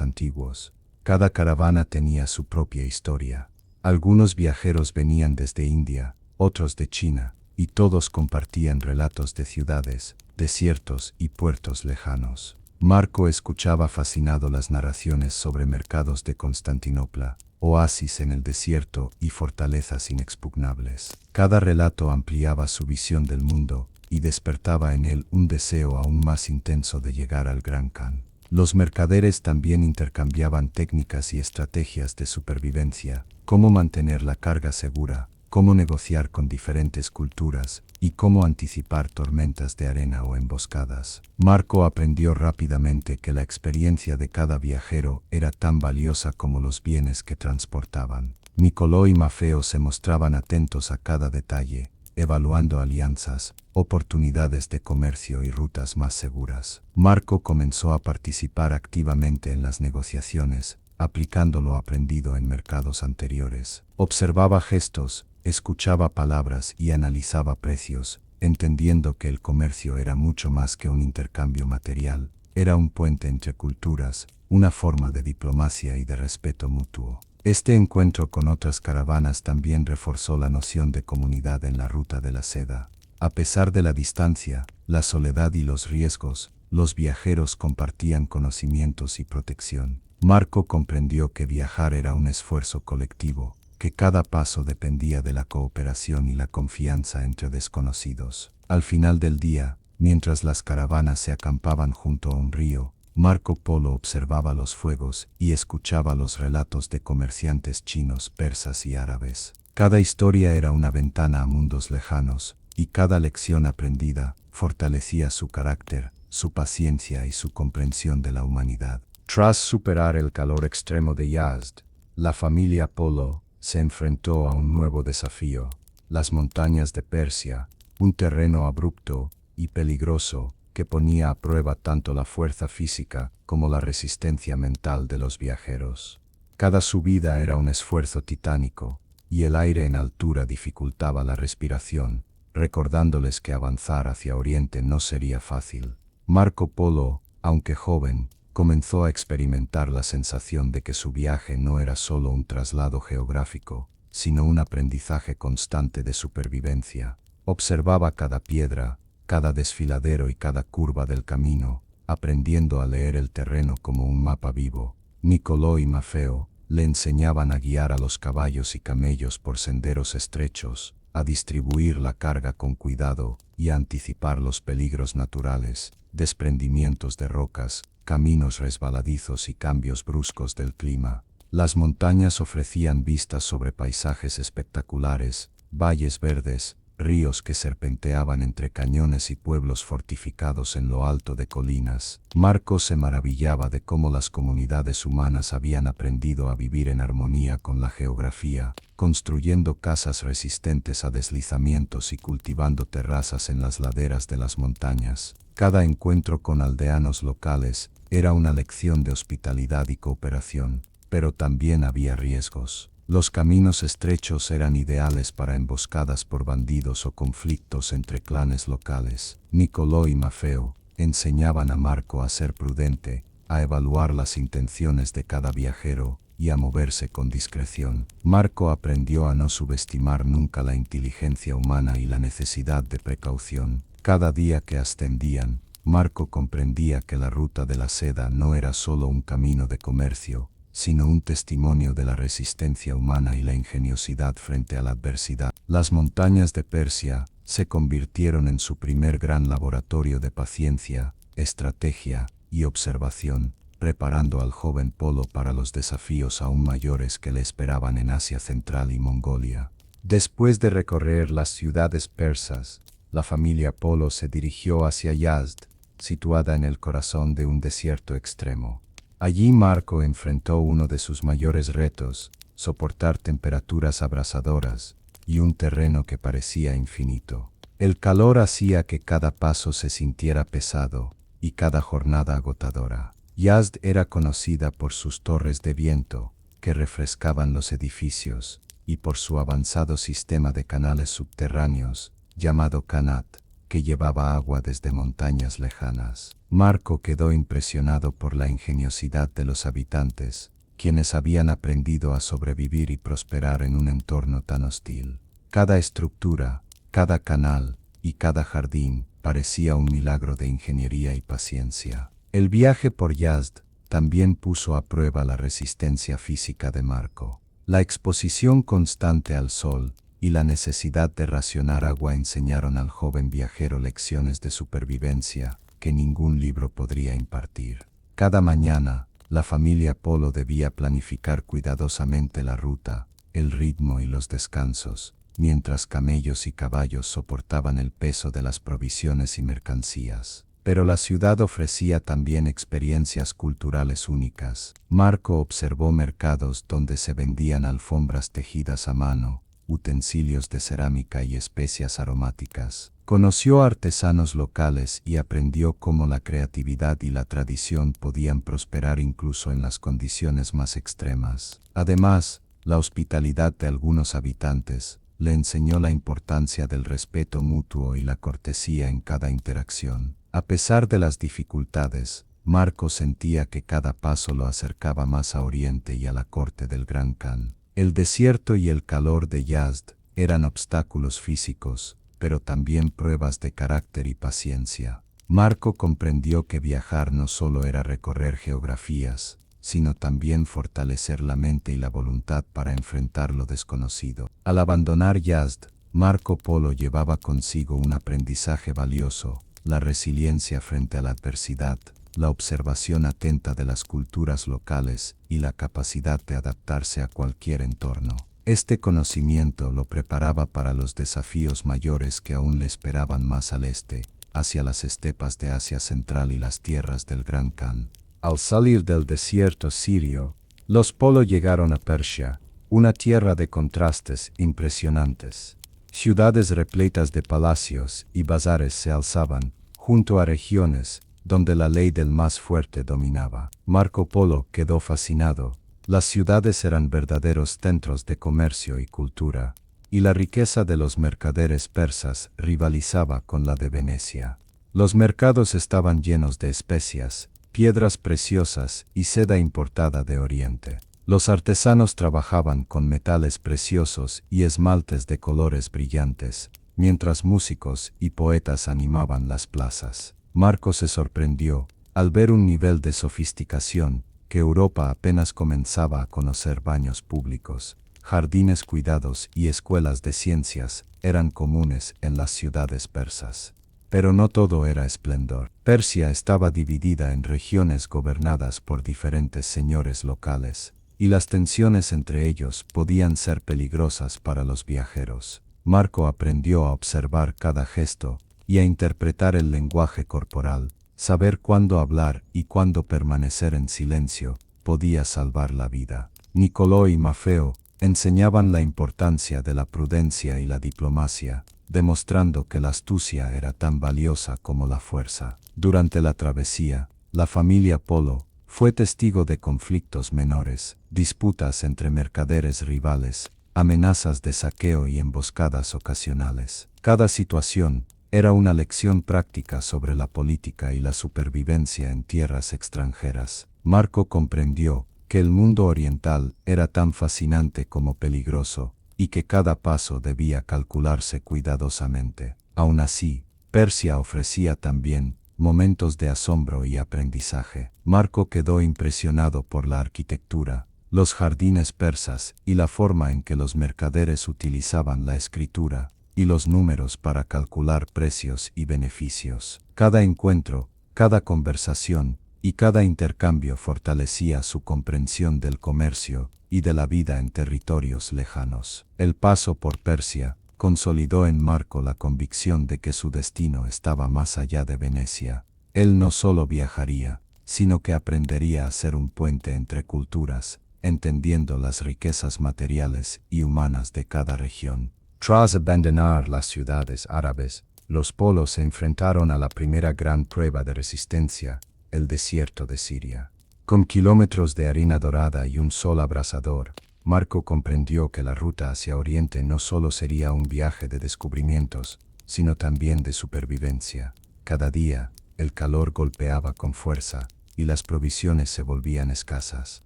antiguos. Cada caravana tenía su propia historia. Algunos viajeros venían desde India, otros de China, y todos compartían relatos de ciudades, desiertos y puertos lejanos. Marco escuchaba fascinado las narraciones sobre mercados de Constantinopla, oasis en el desierto y fortalezas inexpugnables. Cada relato ampliaba su visión del mundo y despertaba en él un deseo aún más intenso de llegar al Gran Khan. Los mercaderes también intercambiaban técnicas y estrategias de supervivencia, cómo mantener la carga segura, cómo negociar con diferentes culturas y cómo anticipar tormentas de arena o emboscadas. Marco aprendió rápidamente que la experiencia de cada viajero era tan valiosa como los bienes que transportaban. Nicolò y Maffeo se mostraban atentos a cada detalle, evaluando alianzas, oportunidades de comercio y rutas más seguras. Marco comenzó a participar activamente en las negociaciones, aplicando lo aprendido en mercados anteriores. Observaba gestos, escuchaba palabras y analizaba precios, entendiendo que el comercio era mucho más que un intercambio material, era un puente entre culturas, una forma de diplomacia y de respeto mutuo. Este encuentro con otras caravanas también reforzó la noción de comunidad en la ruta de la seda. A pesar de la distancia, la soledad y los riesgos, los viajeros compartían conocimientos y protección. Marco comprendió que viajar era un esfuerzo colectivo, que cada paso dependía de la cooperación y la confianza entre desconocidos. Al final del día, mientras las caravanas se acampaban junto a un río, Marco Polo observaba los fuegos y escuchaba los relatos de comerciantes chinos, persas y árabes. Cada historia era una ventana a mundos lejanos, y cada lección aprendida fortalecía su carácter, su paciencia y su comprensión de la humanidad. Tras superar el calor extremo de Yazd, la familia Polo se enfrentó a un nuevo desafío: las montañas de Persia, un terreno abrupto y peligroso que ponía a prueba tanto la fuerza física como la resistencia mental de los viajeros. Cada subida era un esfuerzo titánico, y el aire en altura dificultaba la respiración, recordándoles que avanzar hacia Oriente no sería fácil. Marco Polo, aunque joven, comenzó a experimentar la sensación de que su viaje no era solo un traslado geográfico, sino un aprendizaje constante de supervivencia. Observaba cada piedra, cada desfiladero y cada curva del camino, aprendiendo a leer el terreno como un mapa vivo. Nicolò y Maffeo le enseñaban a guiar a los caballos y camellos por senderos estrechos, a distribuir la carga con cuidado y a anticipar los peligros naturales, desprendimientos de rocas, caminos resbaladizos y cambios bruscos del clima. Las montañas ofrecían vistas sobre paisajes espectaculares, valles verdes, ríos que serpenteaban entre cañones y pueblos fortificados en lo alto de colinas. Marco se maravillaba de cómo las comunidades humanas habían aprendido a vivir en armonía con la geografía, construyendo casas resistentes a deslizamientos y cultivando terrazas en las laderas de las montañas. Cada encuentro con aldeanos locales era una lección de hospitalidad y cooperación, pero también había riesgos. Los caminos estrechos eran ideales para emboscadas por bandidos o conflictos entre clanes locales. Nicolò y Maffeo enseñaban a Marco a ser prudente, a evaluar las intenciones de cada viajero y a moverse con discreción. Marco aprendió a no subestimar nunca la inteligencia humana y la necesidad de precaución. Cada día que ascendían, Marco comprendía que la ruta de la seda no era solo un camino de comercio, sino un testimonio de la resistencia humana y la ingeniosidad frente a la adversidad. Las montañas de Persia se convirtieron en su primer gran laboratorio de paciencia, estrategia y observación, preparando al joven Polo para los desafíos aún mayores que le esperaban en Asia Central y Mongolia. Después de recorrer las ciudades persas, la familia Polo se dirigió hacia Yazd, situada en el corazón de un desierto extremo. Allí Marco enfrentó uno de sus mayores retos, soportar temperaturas abrasadoras y un terreno que parecía infinito. El calor hacía que cada paso se sintiera pesado y cada jornada agotadora. Yazd era conocida por sus torres de viento, que refrescaban los edificios, y por su avanzado sistema de canales subterráneos, llamado Qanat, que llevaba agua desde montañas lejanas. Marco quedó impresionado por la ingeniosidad de los habitantes, quienes habían aprendido a sobrevivir y prosperar en un entorno tan hostil. Cada estructura, cada canal y cada jardín parecía un milagro de ingeniería y paciencia. El viaje por Yazd también puso a prueba la resistencia física de Marco. La exposición constante al sol y la necesidad de racionar agua enseñaron al joven viajero lecciones de supervivencia que ningún libro podría impartir. Cada mañana, la familia Polo debía planificar cuidadosamente la ruta, el ritmo y los descansos, mientras camellos y caballos soportaban el peso de las provisiones y mercancías. Pero la ciudad ofrecía también experiencias culturales únicas. Marco observó mercados donde se vendían alfombras tejidas a mano, utensilios de cerámica y especias aromáticas. Conoció artesanos locales y aprendió cómo la creatividad y la tradición podían prosperar incluso en las condiciones más extremas. Además, la hospitalidad de algunos habitantes le enseñó la importancia del respeto mutuo y la cortesía en cada interacción. A pesar de las dificultades, Marco sentía que cada paso lo acercaba más a Oriente y a la corte del Gran Khan. El desierto y el calor de Yazd eran obstáculos físicos, pero también pruebas de carácter y paciencia. Marco comprendió que viajar no solo era recorrer geografías, sino también fortalecer la mente y la voluntad para enfrentar lo desconocido. Al abandonar Yazd, Marco Polo llevaba consigo un aprendizaje valioso: la resiliencia frente a la adversidad, la observación atenta de las culturas locales y la capacidad de adaptarse a cualquier entorno. Este conocimiento lo preparaba para los desafíos mayores que aún le esperaban más al este, hacia las estepas de Asia Central y las tierras del Gran Khan. Al salir del desierto sirio, los Polo llegaron a Persia, una tierra de contrastes impresionantes. Ciudades repletas de palacios y bazares se alzaban, junto a regiones donde la ley del más fuerte dominaba. Marco Polo quedó fascinado. Las ciudades eran verdaderos centros de comercio y cultura, y la riqueza de los mercaderes persas rivalizaba con la de Venecia. Los mercados estaban llenos de especias, piedras preciosas y seda importada de Oriente. Los artesanos trabajaban con metales preciosos y esmaltes de colores brillantes, mientras músicos y poetas animaban las plazas. Marco se sorprendió al ver un nivel de sofisticación que Europa apenas comenzaba a conocer. Baños públicos, jardines cuidados y escuelas de ciencias eran comunes en las ciudades persas. Pero no todo era esplendor. Persia estaba dividida en regiones gobernadas por diferentes señores locales, y las tensiones entre ellos podían ser peligrosas para los viajeros. Marco aprendió a observar cada gesto y a interpretar el lenguaje corporal. Saber cuándo hablar y cuándo permanecer en silencio podía salvar la vida. Niccolò y Maffeo enseñaban la importancia de la prudencia y la diplomacia, demostrando que la astucia era tan valiosa como la fuerza. Durante la travesía, la familia Polo fue testigo de conflictos menores, disputas entre mercaderes rivales, amenazas de saqueo y emboscadas ocasionales. Cada situación era una lección práctica sobre la política y la supervivencia en tierras extranjeras. Marco comprendió que el mundo oriental era tan fascinante como peligroso, y que cada paso debía calcularse cuidadosamente. Aún así, Persia ofrecía también momentos de asombro y aprendizaje. Marco quedó impresionado por la arquitectura, los jardines persas y la forma en que los mercaderes utilizaban la escritura y los números para calcular precios y beneficios. Cada encuentro, cada conversación y cada intercambio fortalecía su comprensión del comercio y de la vida en territorios lejanos. El paso por Persia consolidó en Marco la convicción de que su destino estaba más allá de Venecia. Él no solo viajaría, sino que aprendería a ser un puente entre culturas, entendiendo las riquezas materiales y humanas de cada región. Tras abandonar las ciudades árabes, los polos se enfrentaron a la primera gran prueba de resistencia, el desierto de Siria. Con kilómetros de arena dorada y un sol abrasador, Marco comprendió que la ruta hacia Oriente no solo sería un viaje de descubrimientos, sino también de supervivencia. Cada día, el calor golpeaba con fuerza, y las provisiones se volvían escasas.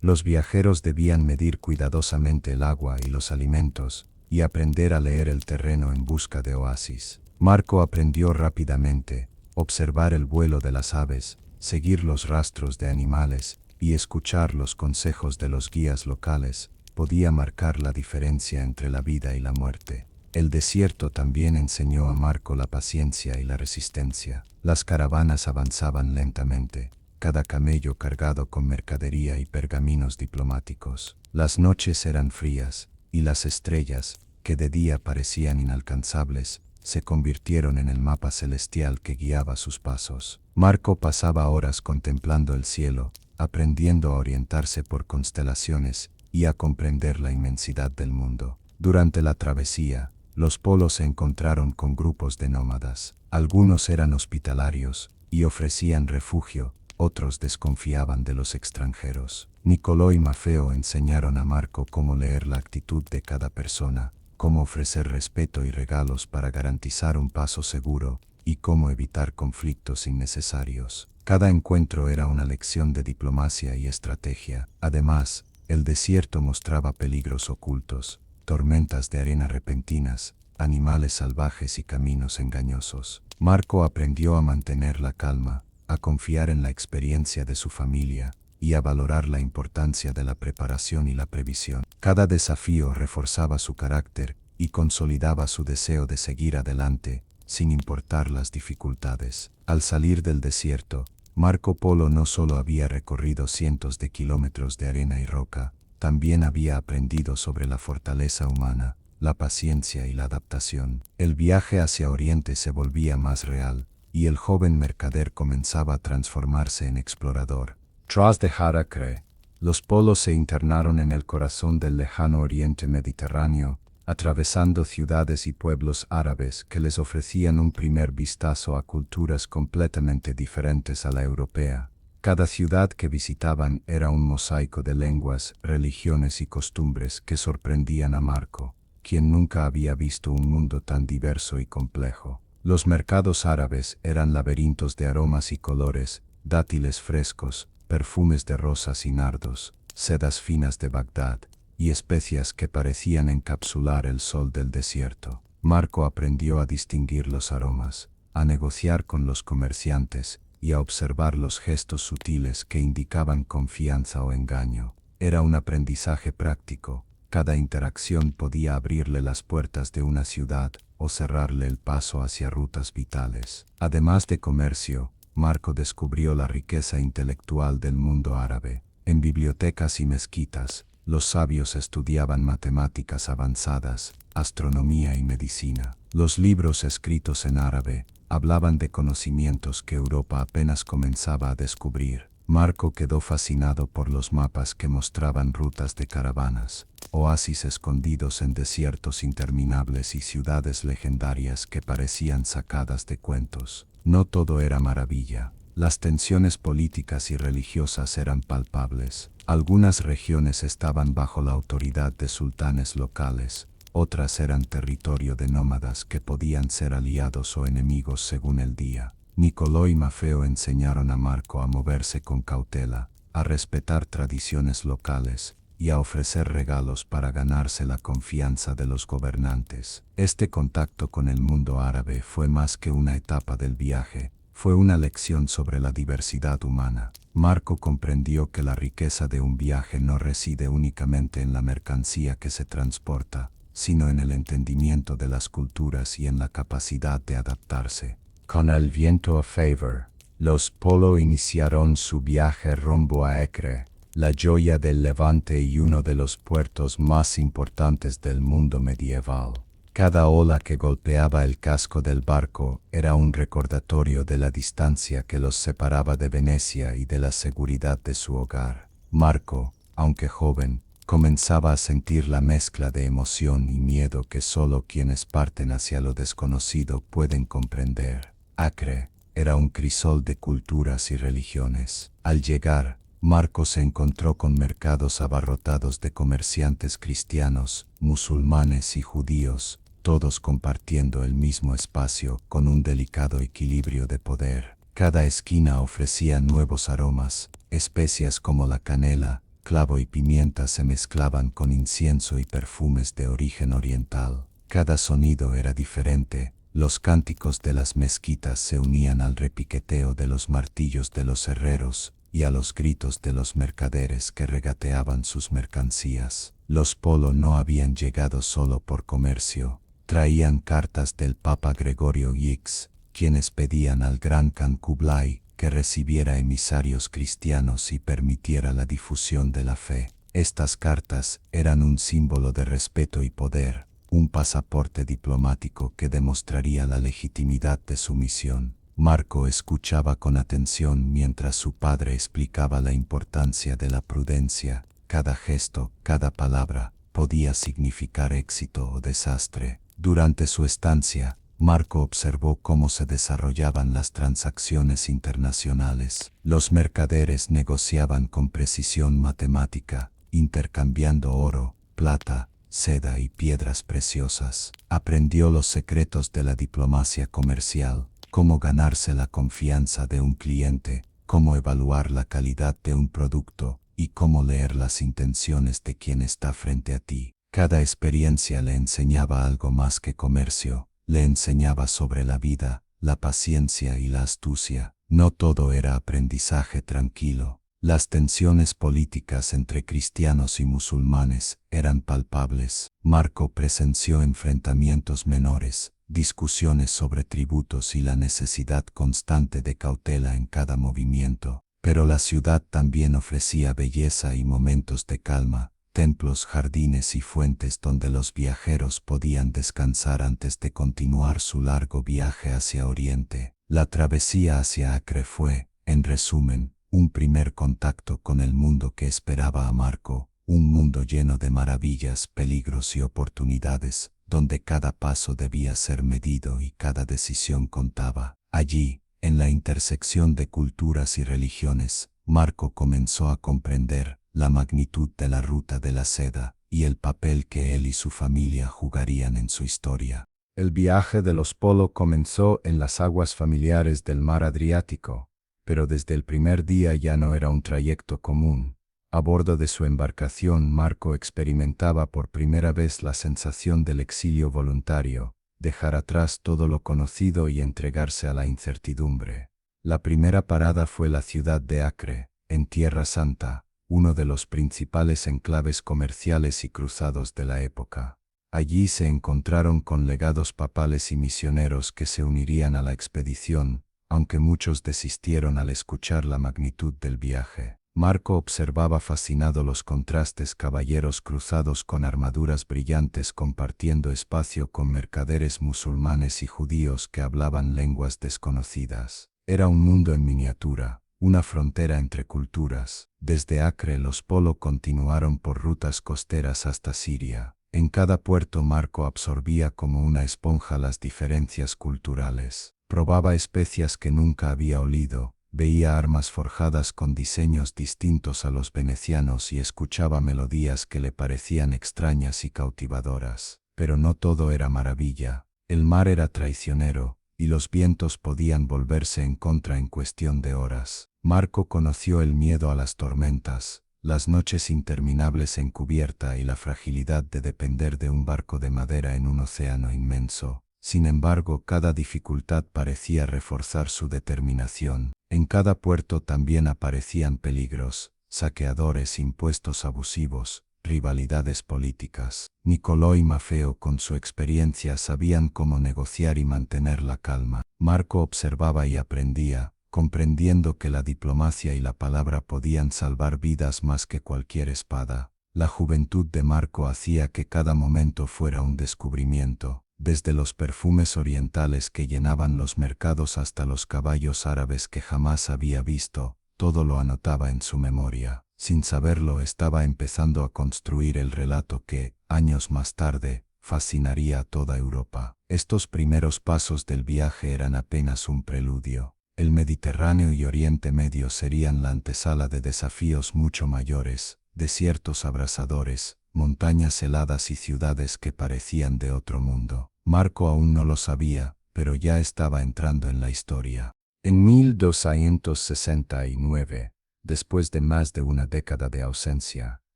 Los viajeros debían medir cuidadosamente el agua y los alimentos, y aprender a leer el terreno en busca de oasis. Marco aprendió rápidamente, observar el vuelo de las aves, seguir los rastros de animales, y escuchar los consejos de los guías locales, podía marcar la diferencia entre la vida y la muerte. El desierto también enseñó a Marco la paciencia y la resistencia. Las caravanas avanzaban lentamente, cada camello cargado con mercadería y pergaminos diplomáticos. Las noches eran frías, y las estrellas, que de día parecían inalcanzables, se convirtieron en el mapa celestial que guiaba sus pasos. Marco pasaba horas contemplando el cielo, aprendiendo a orientarse por constelaciones y a comprender la inmensidad del mundo. Durante la travesía, los polos se encontraron con grupos de nómadas. Algunos eran hospitalarios y ofrecían refugio, otros desconfiaban de los extranjeros. Niccolò y Maffeo enseñaron a Marco cómo leer la actitud de cada persona, cómo ofrecer respeto y regalos para garantizar un paso seguro, y cómo evitar conflictos innecesarios. Cada encuentro era una lección de diplomacia y estrategia. Además, el desierto mostraba peligros ocultos, tormentas de arena repentinas, animales salvajes y caminos engañosos. Marco aprendió a mantener la calma, a confiar en la experiencia de su familia, y a valorar la importancia de la preparación y la previsión. Cada desafío reforzaba su carácter y consolidaba su deseo de seguir adelante, sin importar las dificultades. Al salir del desierto, Marco Polo no solo había recorrido cientos de kilómetros de arena y roca, también había aprendido sobre la fortaleza humana, la paciencia y la adaptación. El viaje hacia Oriente se volvía más real, y el joven mercader comenzaba a transformarse en explorador. Tras dejar Acre, los polos se internaron en el corazón del lejano oriente mediterráneo, atravesando ciudades y pueblos árabes que les ofrecían un primer vistazo a culturas completamente diferentes a la europea. Cada ciudad que visitaban era un mosaico de lenguas, religiones y costumbres que sorprendían a Marco, quien nunca había visto un mundo tan diverso y complejo. Los mercados árabes eran laberintos de aromas y colores, dátiles frescos, perfumes de rosas y nardos, sedas finas de Bagdad, y especias que parecían encapsular el sol del desierto. Marco aprendió a distinguir los aromas, a negociar con los comerciantes y a observar los gestos sutiles que indicaban confianza o engaño. Era un aprendizaje práctico. Cada interacción podía abrirle las puertas de una ciudad o cerrarle el paso hacia rutas vitales. Además de comercio, Marco descubrió la riqueza intelectual del mundo árabe. En bibliotecas y mezquitas, los sabios estudiaban matemáticas avanzadas, astronomía y medicina. Los libros escritos en árabe hablaban de conocimientos que Europa apenas comenzaba a descubrir. Marco quedó fascinado por los mapas que mostraban rutas de caravanas, oasis escondidos en desiertos interminables y ciudades legendarias que parecían sacadas de cuentos. No todo era maravilla. Las tensiones políticas y religiosas eran palpables. Algunas regiones estaban bajo la autoridad de sultanes locales, otras eran territorio de nómadas que podían ser aliados o enemigos según el día. Nicolò y Maffeo enseñaron a Marco a moverse con cautela, a respetar tradiciones locales y a ofrecer regalos para ganarse la confianza de los gobernantes. Este contacto con el mundo árabe fue más que una etapa del viaje, fue una lección sobre la diversidad humana. Marco comprendió que la riqueza de un viaje no reside únicamente en la mercancía que se transporta, sino en el entendimiento de las culturas y en la capacidad de adaptarse. Con el viento a favor, los Polo iniciaron su viaje rumbo a Acre, la joya del Levante y uno de los puertos más importantes del mundo medieval. Cada ola que golpeaba el casco del barco era un recordatorio de la distancia que los separaba de Venecia y de la seguridad de su hogar. Marco, aunque joven, comenzaba a sentir la mezcla de emoción y miedo que solo quienes parten hacia lo desconocido pueden comprender. Acre era un crisol de culturas y religiones. Al llegar, Marco se encontró con mercados abarrotados de comerciantes cristianos, musulmanes y judíos, todos compartiendo el mismo espacio con un delicado equilibrio de poder. Cada esquina ofrecía nuevos aromas, especias como la canela, clavo y pimienta se mezclaban con incienso y perfumes de origen oriental. Cada sonido era diferente. Los cánticos de las mezquitas se unían al repiqueteo de los martillos de los herreros y a los gritos de los mercaderes que regateaban sus mercancías. Los Polo no habían llegado solo por comercio. Traían cartas del Papa Gregorio X, quienes pedían al gran Khan Kublai que recibiera emisarios cristianos y permitiera la difusión de la fe. Estas cartas eran un símbolo de respeto y poder, un pasaporte diplomático que demostraría la legitimidad de su misión. Marco escuchaba con atención mientras su padre explicaba la importancia de la prudencia. Cada gesto, cada palabra, podía significar éxito o desastre. Durante su estancia, Marco observó cómo se desarrollaban las transacciones internacionales. Los mercaderes negociaban con precisión matemática, intercambiando oro, plata, seda y piedras preciosas. Aprendió los secretos de la diplomacia comercial, cómo ganarse la confianza de un cliente, cómo evaluar la calidad de un producto y cómo leer las intenciones de quien está frente a ti. Cada experiencia le enseñaba algo más que comercio, le enseñaba sobre la vida, la paciencia y la astucia. No todo era aprendizaje tranquilo. Las tensiones políticas entre cristianos y musulmanes eran palpables. Marco presenció enfrentamientos menores, discusiones sobre tributos y la necesidad constante de cautela en cada movimiento. Pero la ciudad también ofrecía belleza y momentos de calma, templos, jardines y fuentes donde los viajeros podían descansar antes de continuar su largo viaje hacia Oriente. La travesía hacia Acre fue, en resumen, un primer contacto con el mundo que esperaba a Marco, un mundo lleno de maravillas, peligros y oportunidades, donde cada paso debía ser medido y cada decisión contaba. Allí, en la intersección de culturas y religiones, Marco comenzó a comprender la magnitud de la ruta de la seda y el papel que él y su familia jugarían en su historia. El viaje de los Polo comenzó en las aguas familiares del mar Adriático, pero desde el primer día ya no era un trayecto común. A bordo de su embarcación, Marco experimentaba por primera vez la sensación del exilio voluntario, dejar atrás todo lo conocido y entregarse a la incertidumbre. La primera parada fue la ciudad de Acre, en Tierra Santa, uno de los principales enclaves comerciales y cruzados de la época. Allí se encontraron con legados papales y misioneros que se unirían a la expedición, aunque muchos desistieron al escuchar la magnitud del viaje. Marco observaba fascinado los contrastes: caballeros cruzados con armaduras brillantes compartiendo espacio con mercaderes musulmanes y judíos que hablaban lenguas desconocidas. Era un mundo en miniatura, una frontera entre culturas. Desde Acre los Polo continuaron por rutas costeras hasta Siria. En cada puerto Marco absorbía como una esponja las diferencias culturales. Probaba especias que nunca había olido, veía armas forjadas con diseños distintos a los venecianos y escuchaba melodías que le parecían extrañas y cautivadoras. Pero no todo era maravilla. El mar era traicionero, y los vientos podían volverse en contra en cuestión de horas. Marco conoció el miedo a las tormentas, las noches interminables en cubierta y la fragilidad de depender de un barco de madera en un océano inmenso. Sin embargo, cada dificultad parecía reforzar su determinación. En cada puerto también aparecían peligros, saqueadores, impuestos abusivos, rivalidades políticas. Nicolò y Maffeo, con su experiencia, sabían cómo negociar y mantener la calma. Marco observaba y aprendía, comprendiendo que la diplomacia y la palabra podían salvar vidas más que cualquier espada. La juventud de Marco hacía que cada momento fuera un descubrimiento. Desde los perfumes orientales que llenaban los mercados hasta los caballos árabes que jamás había visto, todo lo anotaba en su memoria. Sin saberlo, estaba empezando a construir el relato que, años más tarde, fascinaría a toda Europa. Estos primeros pasos del viaje eran apenas un preludio. El Mediterráneo y Oriente Medio serían la antesala de desafíos mucho mayores: desiertos abrasadores, montañas heladas y ciudades que parecían de otro mundo. Marco aún no lo sabía, pero ya estaba entrando en la historia. En 1269, después de más de una década de ausencia,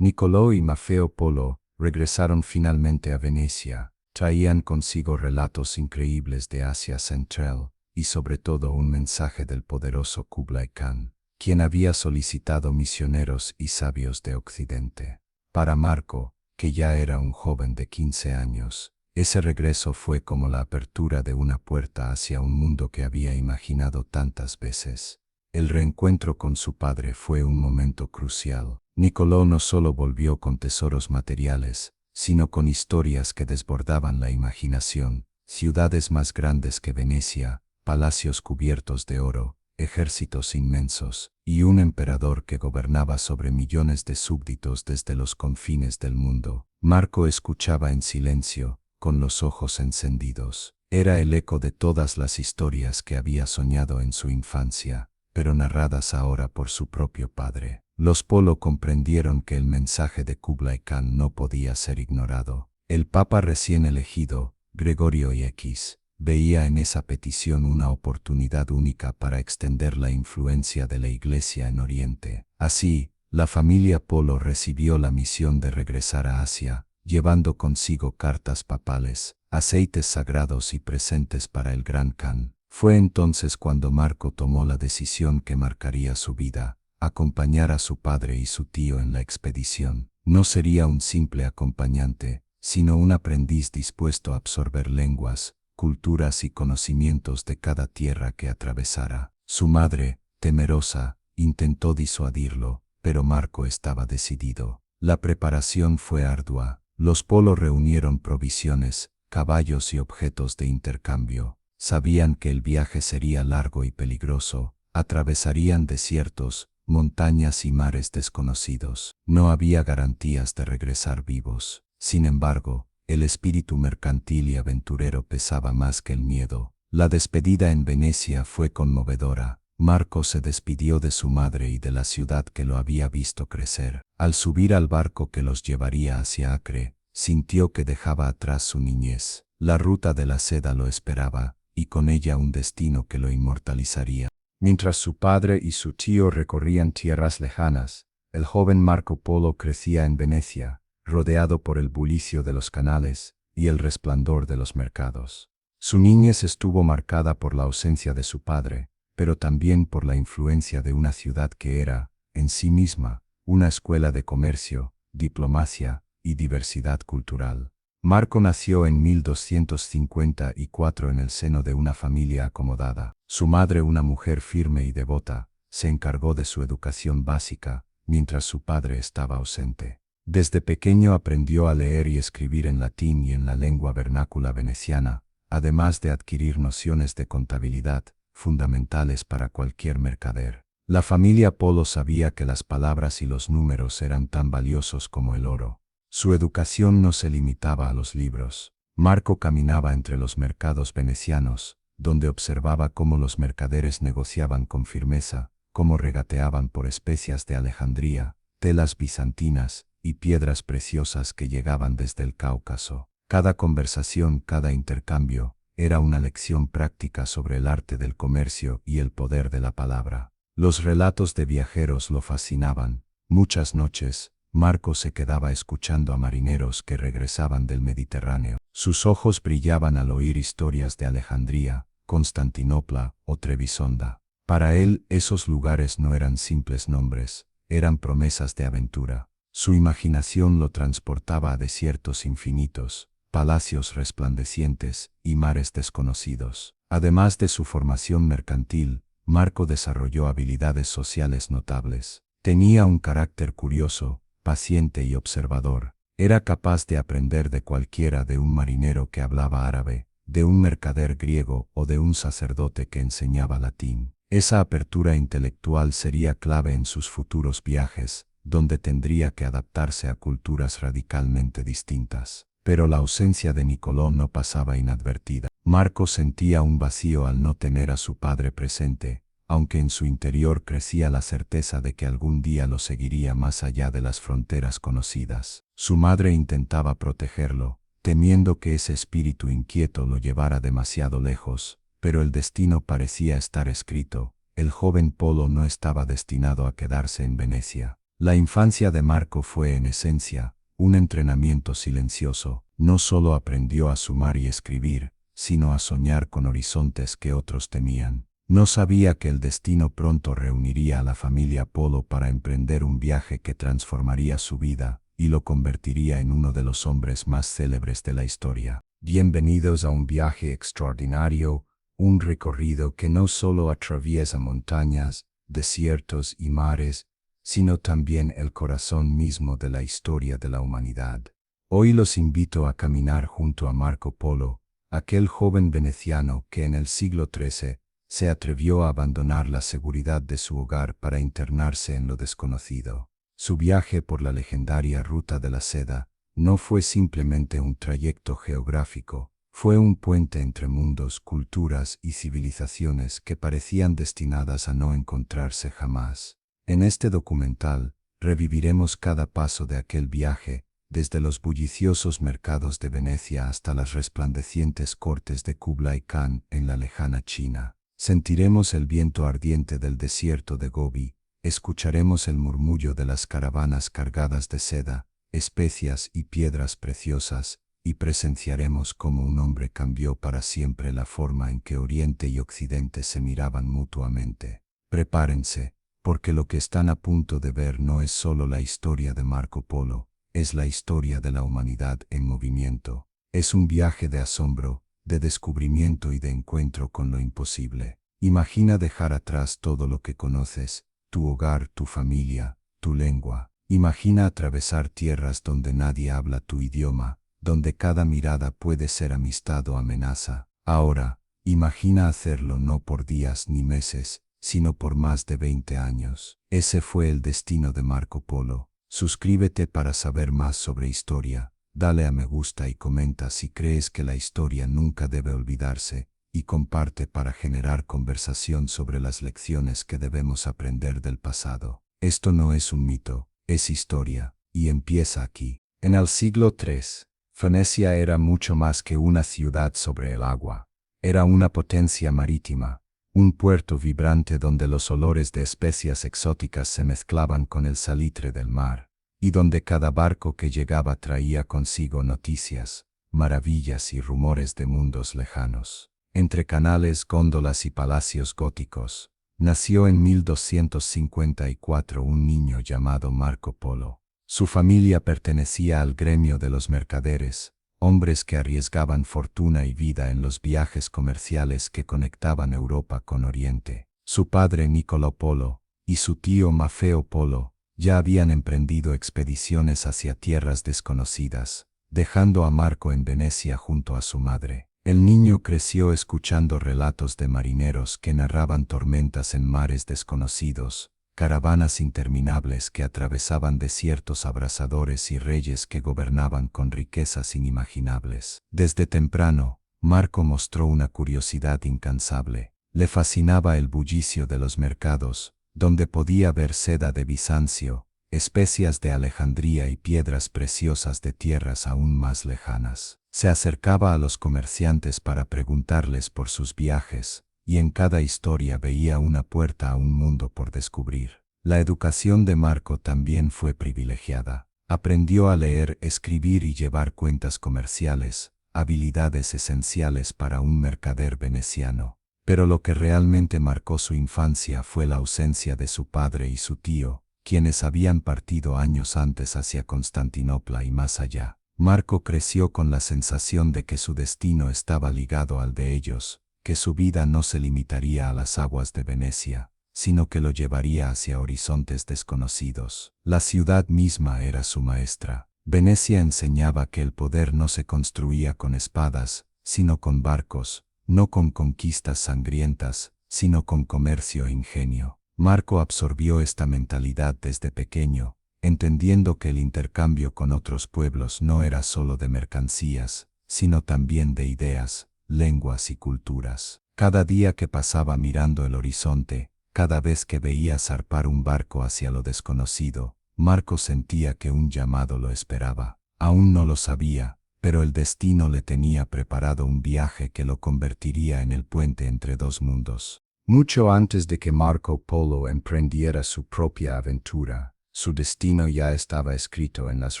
Nicolò y Maffeo Polo regresaron finalmente a Venecia. Traían consigo relatos increíbles de Asia Central y sobre todo un mensaje del poderoso Kublai Khan, quien había solicitado misioneros y sabios de Occidente. Para Marco, que ya era un joven de 15 años, ese regreso fue como la apertura de una puerta hacia un mundo que había imaginado tantas veces. El reencuentro con su padre fue un momento crucial. Nicolò no solo volvió con tesoros materiales, sino con historias que desbordaban la imaginación: ciudades más grandes que Venecia, palacios cubiertos de oro, ejércitos inmensos, y un emperador que gobernaba sobre millones de súbditos desde los confines del mundo. Marco escuchaba en silencio, con los ojos encendidos. Era el eco de todas las historias que había soñado en su infancia, pero narradas ahora por su propio padre. Los Polo comprendieron que el mensaje de Kublai Khan no podía ser ignorado. El Papa recién elegido, Gregorio X, veía en esa petición una oportunidad única para extender la influencia de la Iglesia en Oriente. Así, la familia Polo recibió la misión de regresar a Asia, llevando consigo cartas papales, aceites sagrados y presentes para el Gran Khan. Fue entonces cuando Marco tomó la decisión que marcaría su vida: acompañar a su padre y su tío en la expedición. No sería un simple acompañante, sino un aprendiz dispuesto a absorber lenguas, culturas y conocimientos de cada tierra que atravesara. Su madre, temerosa, intentó disuadirlo, pero Marco estaba decidido. La preparación fue ardua. Los Polo reunieron provisiones, caballos y objetos de intercambio. Sabían que el viaje sería largo y peligroso. Atravesarían desiertos, montañas y mares desconocidos. No había garantías de regresar vivos. Sin embargo, el espíritu mercantil y aventurero pesaba más que el miedo. La despedida en Venecia fue conmovedora. Marco se despidió de su madre y de la ciudad que lo había visto crecer. Al subir al barco que los llevaría hacia Acre, sintió que dejaba atrás su niñez. La ruta de la seda lo esperaba, y con ella un destino que lo inmortalizaría. Mientras su padre y su tío recorrían tierras lejanas, el joven Marco Polo crecía en Venecia, rodeado por el bullicio de los canales y el resplandor de los mercados. Su niñez estuvo marcada por la ausencia de su padre, pero también por la influencia de una ciudad que era, en sí misma, una escuela de comercio, diplomacia y diversidad cultural. Marco nació en 1254 en el seno de una familia acomodada. Su madre, una mujer firme y devota, se encargó de su educación básica, mientras su padre estaba ausente. Desde pequeño aprendió a leer y escribir en latín y en la lengua vernácula veneciana, además de adquirir nociones de contabilidad, fundamentales para cualquier mercader. La familia Polo sabía que las palabras y los números eran tan valiosos como el oro. Su educación no se limitaba a los libros. Marco caminaba entre los mercados venecianos, donde observaba cómo los mercaderes negociaban con firmeza, cómo regateaban por especias de Alejandría, telas bizantinas y piedras preciosas que llegaban desde el Cáucaso. Cada conversación, cada intercambio, era una lección práctica sobre el arte del comercio y el poder de la palabra. Los relatos de viajeros lo fascinaban. Muchas noches, Marco se quedaba escuchando a marineros que regresaban del Mediterráneo. Sus ojos brillaban al oír historias de Alejandría, Constantinopla o Trebisonda. Para él, esos lugares no eran simples nombres, eran promesas de aventura. Su imaginación lo transportaba a desiertos infinitos, palacios resplandecientes y mares desconocidos. Además de su formación mercantil, Marco desarrolló habilidades sociales notables. Tenía un carácter curioso, paciente y observador. Era capaz de aprender de cualquiera, de un marinero que hablaba árabe, de un mercader griego o de un sacerdote que enseñaba latín. Esa apertura intelectual sería clave en sus futuros viajes, donde tendría que adaptarse a culturas radicalmente distintas. Pero la ausencia de Nicolò no pasaba inadvertida. Marco sentía un vacío al no tener a su padre presente, aunque en su interior crecía la certeza de que algún día lo seguiría más allá de las fronteras conocidas. Su madre intentaba protegerlo, temiendo que ese espíritu inquieto lo llevara demasiado lejos, pero el destino parecía estar escrito. El joven Polo no estaba destinado a quedarse en Venecia. La infancia de Marco fue, en esencia, un entrenamiento silencioso. No solo aprendió a sumar y escribir, sino a soñar con horizontes que otros temían. No sabía que el destino pronto reuniría a la familia Polo para emprender un viaje que transformaría su vida y lo convertiría en uno de los hombres más célebres de la historia. Bienvenidos a un viaje extraordinario, un recorrido que no solo atraviesa montañas, desiertos y mares, sino también el corazón mismo de la historia de la humanidad. Hoy los invito a caminar junto a Marco Polo, aquel joven veneciano que en el siglo XIII se atrevió a abandonar la seguridad de su hogar para internarse en lo desconocido. Su viaje por la legendaria Ruta de la Seda no fue simplemente un trayecto geográfico, fue un puente entre mundos, culturas y civilizaciones que parecían destinadas a no encontrarse jamás. En este documental, reviviremos cada paso de aquel viaje, desde los bulliciosos mercados de Venecia hasta las resplandecientes cortes de Kublai Khan en la lejana China. Sentiremos el viento ardiente del desierto de Gobi, escucharemos el murmullo de las caravanas cargadas de seda, especias y piedras preciosas, y presenciaremos cómo un hombre cambió para siempre la forma en que Oriente y Occidente se miraban mutuamente. Prepárense, porque lo que están a punto de ver no es solo la historia de Marco Polo, es la historia de la humanidad en movimiento. Es un viaje de asombro, de descubrimiento y de encuentro con lo imposible. Imagina dejar atrás todo lo que conoces, tu hogar, tu familia, tu lengua. Imagina atravesar tierras donde nadie habla tu idioma, donde cada mirada puede ser amistad o amenaza. Ahora, imagina hacerlo no por días ni meses, sino por más de 20 años. Ese fue el destino de Marco Polo. Suscríbete para saber más sobre historia. Dale a me gusta y comenta si crees que la historia nunca debe olvidarse, y comparte para generar conversación sobre las lecciones que debemos aprender del pasado. Esto no es un mito, es historia, y empieza aquí. En el siglo III, Venecia era mucho más que una ciudad sobre el agua. Era una potencia marítima, un puerto vibrante donde los olores de especias exóticas se mezclaban con el salitre del mar, y donde cada barco que llegaba traía consigo noticias, maravillas y rumores de mundos lejanos. Entre canales, góndolas y palacios góticos, nació en 1254 un niño llamado Marco Polo. Su familia pertenecía al gremio de los mercaderes, hombres que arriesgaban fortuna y vida en los viajes comerciales que conectaban Europa con Oriente. Su padre, Niccolò Polo, y su tío Maffeo Polo ya habían emprendido expediciones hacia tierras desconocidas, dejando a Marco en Venecia junto a su madre. El niño creció escuchando relatos de marineros que narraban tormentas en mares desconocidos, caravanas interminables que atravesaban desiertos abrasadores y reyes que gobernaban con riquezas inimaginables. Desde temprano, Marco mostró una curiosidad incansable. Le fascinaba el bullicio de los mercados, donde podía ver seda de Bizancio, especias de Alejandría y piedras preciosas de tierras aún más lejanas. Se acercaba a los comerciantes para preguntarles por sus viajes, y en cada historia veía una puerta a un mundo por descubrir. La educación de Marco también fue privilegiada. Aprendió a leer, escribir y llevar cuentas comerciales, habilidades esenciales para un mercader veneciano. Pero lo que realmente marcó su infancia fue la ausencia de su padre y su tío, quienes habían partido años antes hacia Constantinopla y más allá. Marco creció con la sensación de que su destino estaba ligado al de ellos, que su vida no se limitaría a las aguas de Venecia, sino que lo llevaría hacia horizontes desconocidos. La ciudad misma era su maestra. Venecia enseñaba que el poder no se construía con espadas, sino con barcos, no con conquistas sangrientas, sino con comercio e ingenio. Marco absorbió esta mentalidad desde pequeño, entendiendo que el intercambio con otros pueblos no era solo de mercancías, sino también de ideas, lenguas y culturas. Cada día que pasaba mirando el horizonte, cada vez que veía zarpar un barco hacia lo desconocido, Marco sentía que un llamado lo esperaba. Aún no lo sabía, pero el destino le tenía preparado un viaje que lo convertiría en el puente entre dos mundos. Mucho antes de que Marco Polo emprendiera su propia aventura, su destino ya estaba escrito en las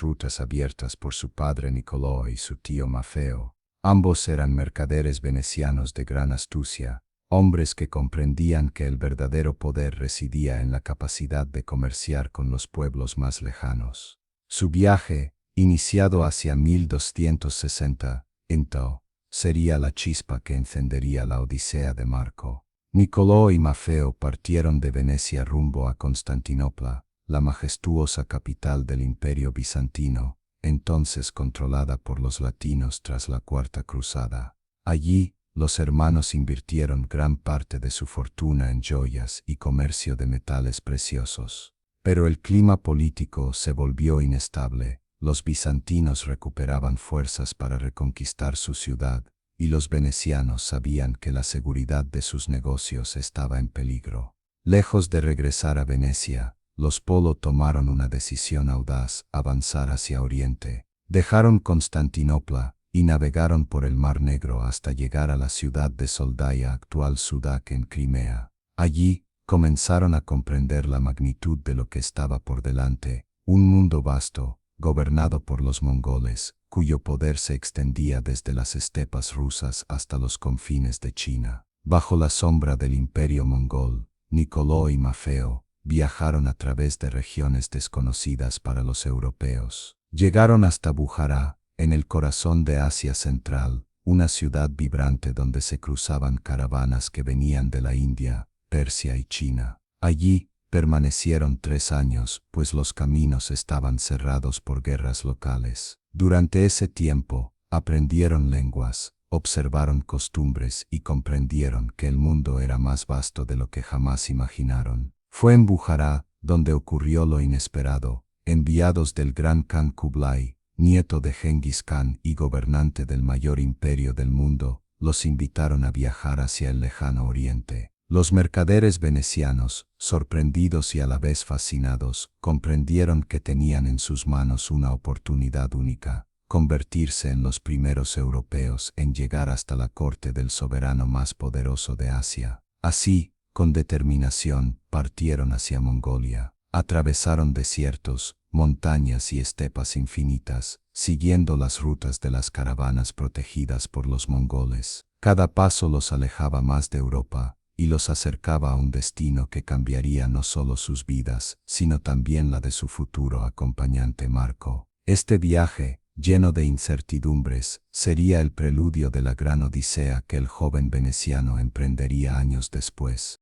rutas abiertas por su padre Nicolò y su tío Maffeo. Ambos eran mercaderes venecianos de gran astucia, hombres que comprendían que el verdadero poder residía en la capacidad de comerciar con los pueblos más lejanos. Su viaje, iniciado hacia 1260, sería la chispa que encendería la odisea de Marco. Nicolò y Maffeo partieron de Venecia rumbo a Constantinopla, la majestuosa capital del Imperio Bizantino, entonces controlada por los latinos tras la Cuarta Cruzada. Allí, los hermanos invirtieron gran parte de su fortuna en joyas y comercio de metales preciosos. Pero el clima político se volvió inestable. Los bizantinos recuperaban fuerzas para reconquistar su ciudad, y los venecianos sabían que la seguridad de sus negocios estaba en peligro. Lejos de regresar a Venecia, los Polo tomaron una decisión audaz: avanzar hacia Oriente. Dejaron Constantinopla y navegaron por el Mar Negro hasta llegar a la ciudad de Soldaia, actual Sudak, en Crimea. Allí, comenzaron a comprender la magnitud de lo que estaba por delante: un mundo vasto, gobernado por los mongoles, cuyo poder se extendía desde las estepas rusas hasta los confines de China. Bajo la sombra del imperio mongol, Nicolò y Maffeo viajaron a través de regiones desconocidas para los europeos. Llegaron hasta Bujará, en el corazón de Asia Central, una ciudad vibrante donde se cruzaban caravanas que venían de la India, Persia y China. Allí permanecieron 3 años, pues los caminos estaban cerrados por guerras locales. Durante ese tiempo, aprendieron lenguas, observaron costumbres y comprendieron que el mundo era más vasto de lo que jamás imaginaron. Fue en Bujará donde ocurrió lo inesperado. Enviados del gran Khan Kublai, nieto de Genghis Khan y gobernante del mayor imperio del mundo, los invitaron a viajar hacia el lejano oriente. Los mercaderes venecianos, sorprendidos y a la vez fascinados, comprendieron que tenían en sus manos una oportunidad única: convertirse en los primeros europeos en llegar hasta la corte del soberano más poderoso de Asia. Así, con determinación, partieron hacia Mongolia. Atravesaron desiertos, montañas y estepas infinitas, siguiendo las rutas de las caravanas protegidas por los mongoles. Cada paso los alejaba más de Europa y los acercaba a un destino que cambiaría no solo sus vidas, sino también la de su futuro acompañante Marco. Este viaje, lleno de incertidumbres, sería el preludio de la gran odisea que el joven veneciano emprendería años después.